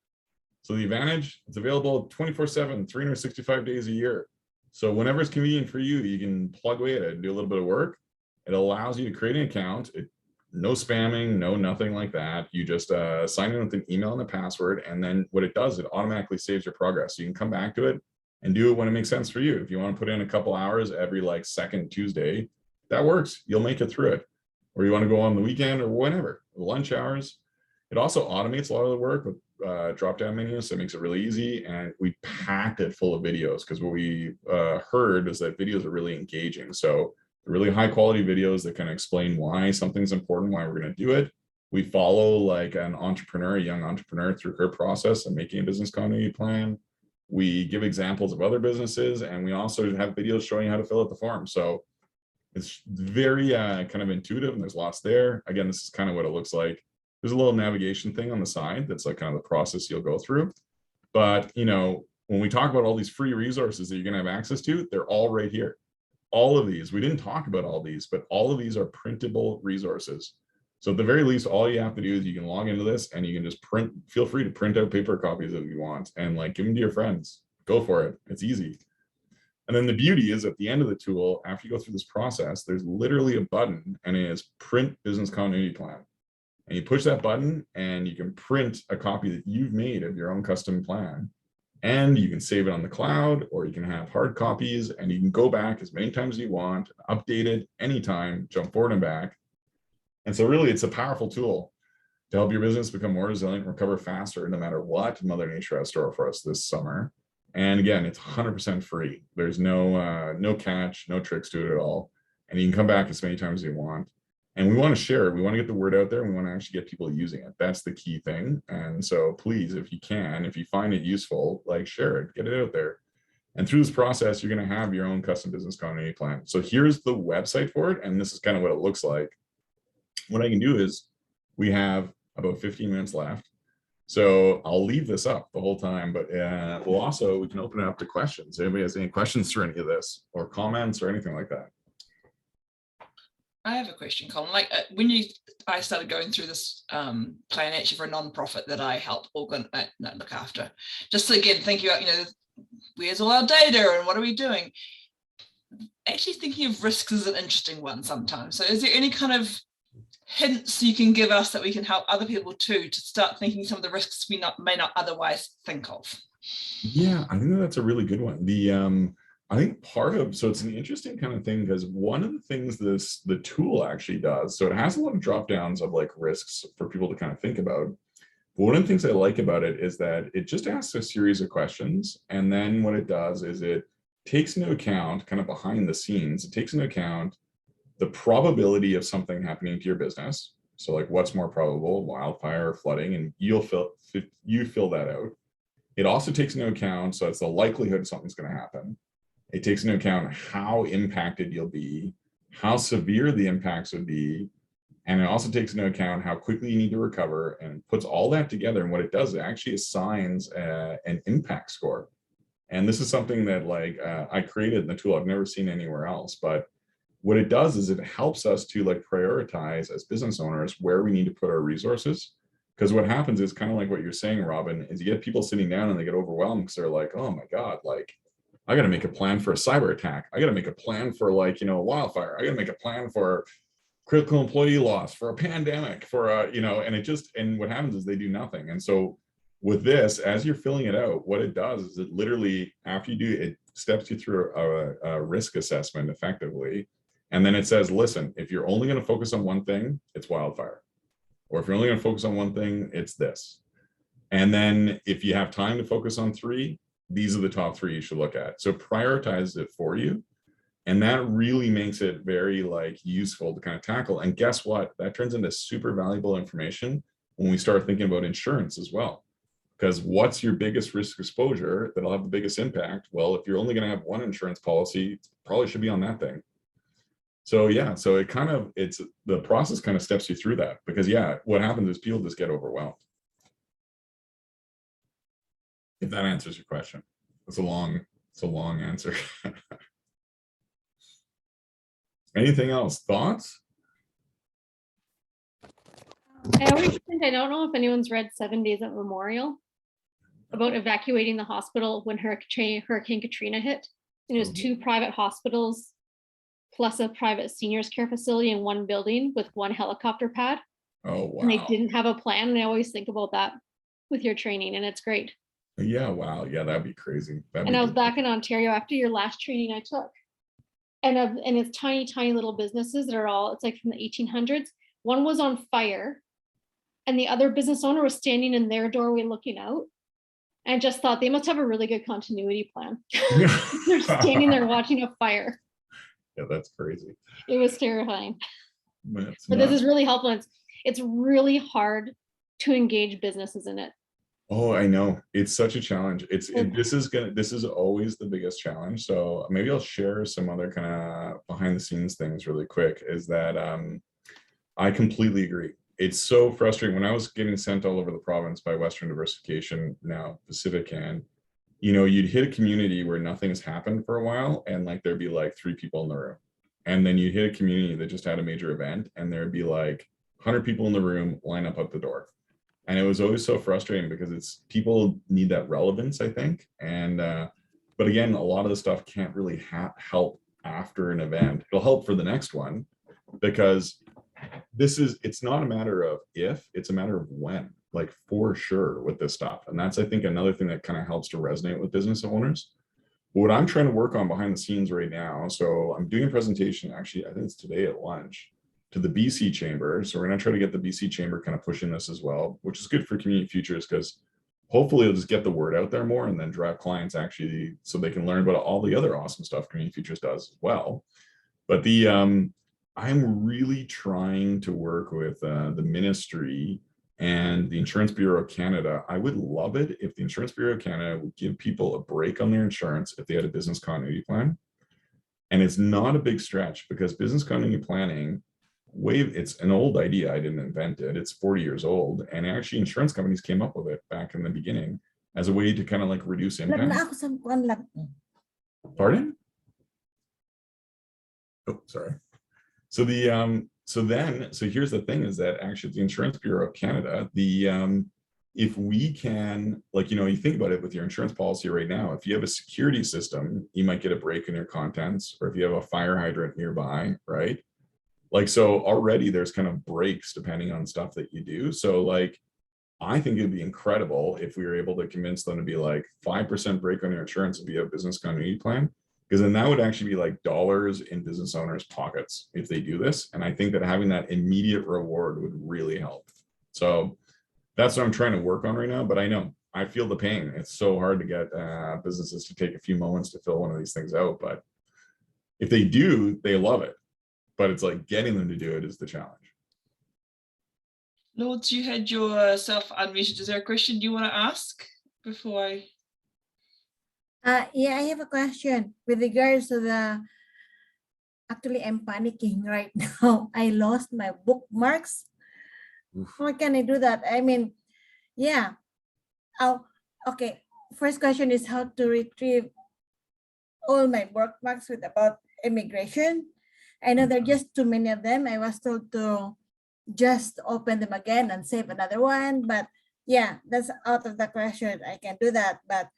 So the advantage, it's available 24/7, 365 days a year. So whenever it's convenient for you, you can plug away at it and do a little bit of work. It allows you to create an account. No spamming, no nothing like that. You just sign in with an email and a password. And then what it does, it automatically saves your progress. So you can come back to it and do it when it makes sense for you. If you want to put in a couple hours every like second Tuesday, that works. You'll make it through it. Or you want to go on the weekend or whenever, lunch hours. It also automates a lot of the work with drop-down menus, so it makes it really easy. And we packed it full of videos, because what we heard is that videos are really engaging. So really high quality videos that kind of explain why something's important, why we're going to do it. We follow like an entrepreneur, a young entrepreneur, through her process of making a business continuity plan. We give examples of other businesses, and we also have videos showing you how to fill out the form. So it's very kind of intuitive, and there's lots there. Again, this is kind of what it looks like. There's a little navigation thing on the side that's like kind of the process you'll go through. But when we talk about all these free resources that you're going to have access to, they're all right here. All of these, we didn't talk about all these, but all of these are printable resources. So at the very least, all you have to do is you can log into this and you can just feel free to print out paper copies if you want, and like give them to your friends. Go for it. It's easy. And then the beauty is, at the end of the tool, after you go through this process, there's literally a button, and it is print business continuity plan. And you push that button and you can print a copy that you've made of your own custom plan. And you can save it on the cloud, or you can have hard copies, and you can go back as many times as you want, update it anytime, jump forward and back. And so really, it's a powerful tool to help your business become more resilient, recover faster, no matter what Mother Nature has to store for us this summer. And again, it's 100% free. There's no catch, no tricks to it at all. And you can come back as many times as you want. And we want to share it. We want to get the word out there. We want to actually get people using it. That's the key thing. And so please, if you can, if you find it useful, like, share it, get it out there. And through this process, you're going to have your own custom business continuity plan. So here's the website for it. And this is kind of what it looks like. What I can do is, we have about 15 minutes left. So I'll leave this up the whole time, but we can open it up to questions. Anybody has any questions for any of this or comments or anything like that? I have a question, Colin. Like I started going through this plan actually for a non-profit that I help look after. Just again, thinking about, where's all our data and what are we doing? Actually thinking of risks is an interesting one sometimes. So is there any kind of hints you can give us that we can help other people too, to start thinking some of the risks we may not otherwise think of? Yeah, I think that's a really good one. I think so it's an interesting kind of thing, because one of the things the tool actually does, so it has a lot of drop downs of like risks for people to kind of think about. But one of the things I like about it is that it just asks a series of questions. And then what it does is it takes into account, kind of behind the scenes, it takes into account the probability of something happening to your business. So like what's more probable, wildfire or flooding, and you fill that out. It also takes into account, so it's the likelihood something's going to happen. It takes into account how impacted you'll be, how severe the impacts would be, and it also takes into account how quickly you need to recover, and puts all that together. And what it does, it actually assigns an impact score. And this is something that I created in the tool. I've never seen anywhere else, but what it does is it helps us to prioritize as business owners where we need to put our resources. Because what happens is kind of like what you're saying, Robin, is you get people sitting down and they get overwhelmed because they're like, oh my God, I got to make a plan for a cyber attack. I got to make a plan for a wildfire. I got to make a plan for critical employee loss, for a pandemic, for and what happens is they do nothing. And so with this, as you're filling it out, what it does is it literally, after you do it, steps you through a risk assessment effectively. And then it says, listen, if you're only going to focus on one thing, it's wildfire. Or if you're only going to focus on one thing, it's this. And then if you have time to focus on three, these are the top three you should look at. So prioritize it for you. And that really makes it very useful to kind of tackle. And guess what? That turns into super valuable information when we start thinking about insurance as well. Because what's your biggest risk exposure that'll have the biggest impact? Well, if you're only going to have one insurance policy, it probably should be on that thing. So yeah, so the process kind of steps you through that, because what happens is people just get overwhelmed. If that answers your question. It's a long answer. Anything else? Thoughts? I always think, I don't know if anyone's read 7 Days at Memorial about evacuating the hospital when Hurricane Katrina hit. And it was 2 private hospitals plus a private seniors care facility in one building with 1 helicopter pad. Oh, wow. And they didn't have a plan. And I always think about that with your training, and it's great. Yeah, wow. Yeah, that'd be crazy. And I was back in Ontario after your last training I took. And it's tiny little businesses that are all, it's like from the 1800s. One was on fire and the other business owner was standing in their doorway looking out. And I just thought they must have a really good continuity plan. They're standing there watching a fire. Yeah, that's crazy. It was terrifying. But this is really helpful. It's really hard to engage businesses in it. Oh, I know. It's such a challenge. This is always the biggest challenge. So maybe I'll share some other kind of behind the scenes things really quick, is that I completely agree. It's so frustrating. When I was getting sent all over the province by Western Diversification, now Pacifican, you'd hit a community where nothing's happened for a while, and there'd be 3 people in the room. And then you hit a community that just had a major event, and there'd be 100 people in the room, line up at the door. And it was always so frustrating because people need that relevance, I think. And, but again, a lot of the stuff can't really help after an event. It'll help for the next one, because it's not a matter of if, it's a matter of when, for sure with this stuff. And that's, I think, another thing that kind of helps to resonate with business owners. What I'm trying to work on behind the scenes right now, so I'm doing a presentation, actually, I think it's today at lunch, to the BC Chamber. So we're going to try to get the BC Chamber kind of pushing this as well, which is good for Community Futures, because hopefully it'll just get the word out there more and then drive clients actually so they can learn about all the other awesome stuff Community Futures does as well. But I'm really trying to work with the ministry and the Insurance Bureau of Canada. I would love it if the Insurance Bureau of Canada would give people a break on their insurance if they had a business continuity plan. And it's not a big stretch, because business continuity planning it's an old idea. I didn't invent it. It's 40 years old. And actually insurance companies came up with it back in the beginning as a way to kind of like reduce impact. Pardon? Oh, sorry. So so here's the thing is that actually the Insurance Bureau of Canada, if we can, like, you think about it with your insurance policy right now, if you have a security system, you might get a break in your contents, or if you have a fire hydrant nearby, right? Like, so already there's kind of breaks depending on stuff that you do. So like, I think it'd be incredible if we were able to convince them to be like 5% break on your insurance if you have a business continuity plan, because then that would actually be like dollars in business owners' pockets if they do this. And I think that having that immediate reward would really help. So that's what I'm trying to work on right now. But I feel the pain. It's so hard to get businesses to take a few moments to fill one of these things out. But if they do, they love it. But it's like getting them to do it is the challenge. Lords, you had yourself unmuted. Is there a question you want to ask before I? Yeah, I have a question with regards to actually I'm panicking right now. I lost my bookmarks. Oof. How can I do that? I mean, yeah. Oh, okay. First question is how to retrieve all my bookmarks with about immigration. I know there are just too many of them. I was told to just open them again and save another one. But yeah, that's out of the question. I can do that. But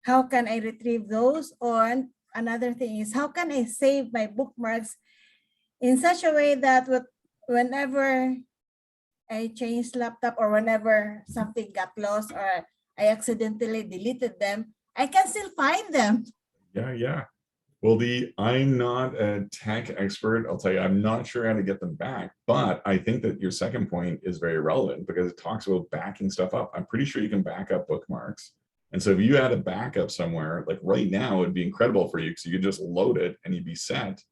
how can I retrieve those? Or another thing is, how can I save my bookmarks in such a way that whenever I changed laptop or whenever something got lost or I accidentally deleted them, I can still find them. Yeah. Well, I'm not a tech expert. I'll tell you, I'm not sure how to get them back, but I think that your second point is very relevant because it talks about backing stuff up. I'm pretty sure you can back up bookmarks. And so if you had a backup somewhere, like right now, it'd be incredible for you because you could just load it and you'd be set.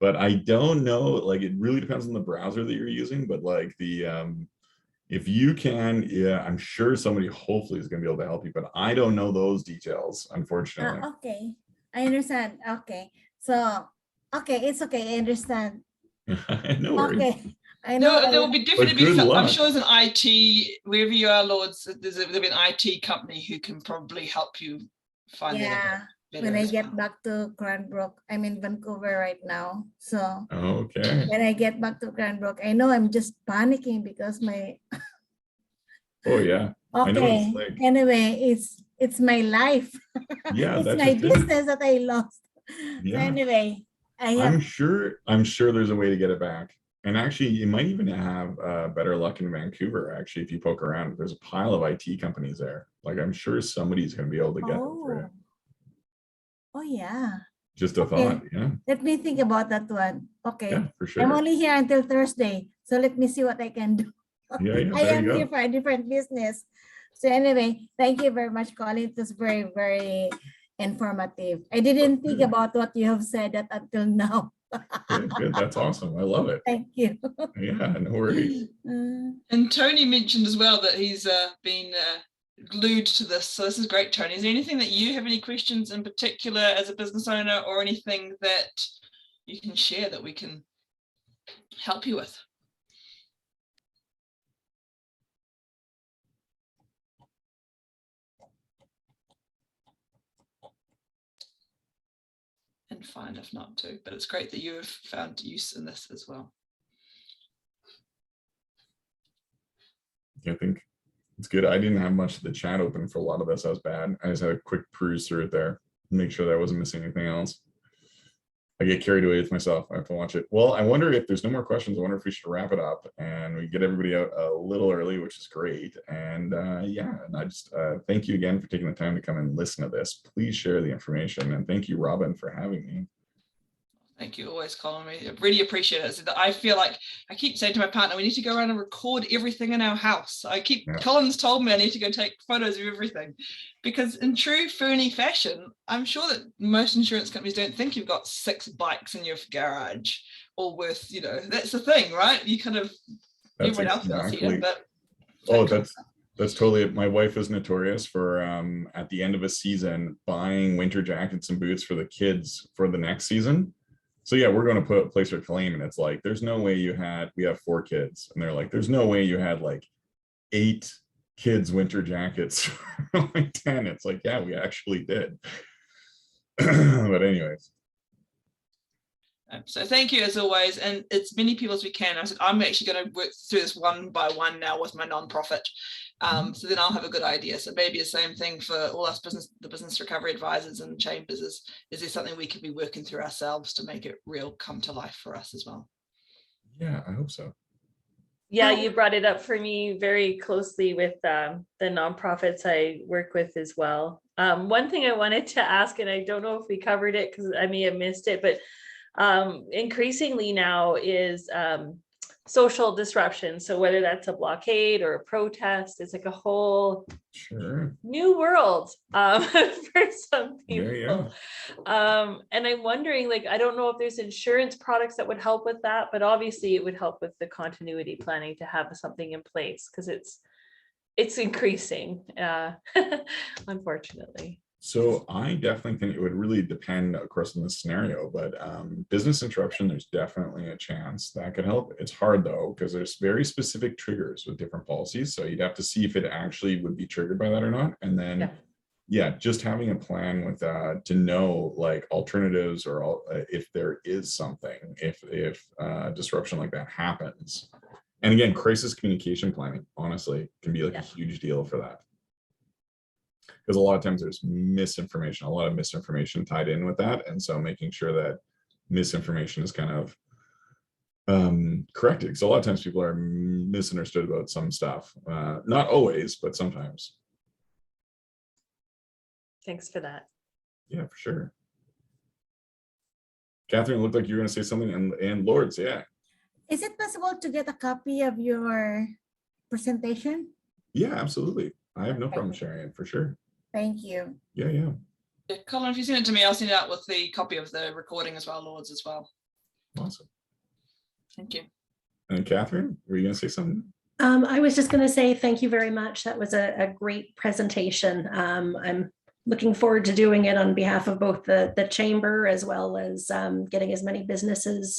But I don't know, like it really depends on the browser that you're using, but like if you can, yeah, I'm sure somebody hopefully is going to be able to help you, but I don't know those details, unfortunately. Okay, I understand. Okay, so, okay, it's okay, I understand. No worries. Okay, I know. There will be definitely good be. I'm luck. sure there's an IT wherever you are, Lords. There'll be an IT company who can probably help you find Yeah, that. when I get back to Cranbrook, I'm in Vancouver right now. So Okay. when I get back to Cranbrook, I know I'm just panicking because my. Oh yeah. I know Okay. it's like, Anyway, it's my life. yeah, It's that's my just it. business that I lost. So Yeah. anyway, I'm sure there's a way to get it back. And actually, you might even have better luck in Vancouver. Actually, if you poke around, there's a pile of IT companies there. Like I'm sure somebody's going to be able to get them for you. Oh yeah. Just a thought. Yeah. Let me think about that one. Okay. Yeah, for sure. I'm only here until Thursday, so let me see what I can do. Yeah, I there am you here go. for a different business. So anyway, thank you very much, Colin. It was very, very informative. I didn't think about what you have said that until now. Good. That's awesome. I love it. Thank you. Yeah, no worries. And Tony mentioned as well that he's been glued to this. So this is great, Tony. Is there anything that you have any questions in particular as a business owner or anything that you can share that we can help you with? And fine if not to, but it's great that you have found use in this as well. I think it's good. I didn't have much of the chat open for a lot of this. I was bad. I just had a quick peruse through it there, make sure that I wasn't missing anything else. I get carried away with myself. I have to watch it. Well, I wonder if there's no more questions. I wonder if we should wrap it up and we get everybody out a little early, which is great. And yeah, and I just thank you again for taking the time to come and listen to this. Please share the information. And thank you, Robin, for having me. Thank you, always calling me. I really appreciate it. So that I feel like I keep saying to my partner, we need to go around and record everything in our house. Colin's told me I need to go take photos of everything, because in true Fernie fashion, I'm sure that most insurance companies don't think you've got 6 bikes in your garage, all worth, that's the thing, right? You kind of, everyone else will see it, but. Oh, that's totally it. My wife is notorious for at the end of a season buying winter jackets and boots for the kids for the next season. So yeah, we're going to place our claim, and it's like, there's no way we have 4 kids, and they're like, there's no way you had like 8 kids winter jackets, like 10. It's like, yeah, we actually did. But anyways. So thank you as always, and as many people as we can. I'm actually going to work through this one by one now with my nonprofit, so then I'll have a good idea. So maybe the same thing for all us the business recovery advisors and chambers is there something we could be working through ourselves to make it real come to life for us as well? Yeah, I hope so. Yeah, you brought it up for me very closely with the nonprofits I work with as well. One thing I wanted to ask, and I don't know if we covered it because I may have missed it, but increasingly now is social disruption. So whether that's a blockade or a protest, it's like a whole new world for some people. And I'm wondering, like, I don't know if there's insurance products that would help with that, but obviously it would help with the continuity planning to have something in place because it's increasing, unfortunately. So I definitely think it would really depend, of course, on the scenario, but business interruption, there's definitely a chance that could help. It's hard though, because there's very specific triggers with different policies. So you'd have to see if it actually would be triggered by that or not. And then, yeah, just having a plan with to know like alternatives or if there is something, if disruption like that happens. And again, crisis communication planning, honestly, can be like a huge deal for that. Because a lot of times there's a lot of misinformation tied in with that. And so making sure that misinformation is kind of corrected. Because a lot of times people are misunderstood about some stuff. Not always, but sometimes. Thanks for that. Yeah, for sure. Catherine, it looked like you were going to say something, and Lords, yeah. Is it possible to get a copy of your presentation? Yeah, absolutely. I have no problem sharing it for sure. Thank you. Yeah. Yeah, Colin, if you send it to me, I'll send it out with the copy of the recording as well, Lords as well. Awesome. Thank you. And Catherine, were you going to say something? I was just going to say thank you very much. That was a great presentation. I'm looking forward to doing it on behalf of both the chamber as well as getting as many businesses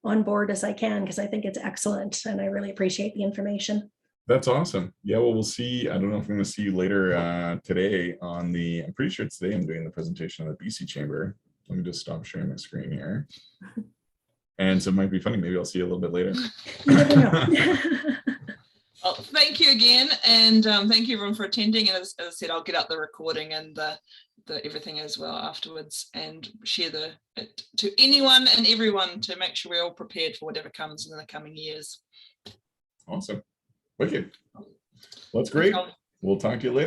on board as I can, because I think it's excellent and I really appreciate the information. That's awesome. Yeah, well, we'll see. I don't know if I'm going to see you later today on I'm pretty sure today I'm doing the presentation on the BC Chamber. Let me just stop sharing my screen here. And so it might be funny. Maybe I'll see you a little bit later. You never know. Well, thank you again. And thank you everyone for attending. And as I said, I'll get out the recording and the everything as well afterwards and share it to anyone and everyone to make sure we're all prepared for whatever comes in the coming years. Awesome. Wicked. Well, that's great. We'll talk to you later.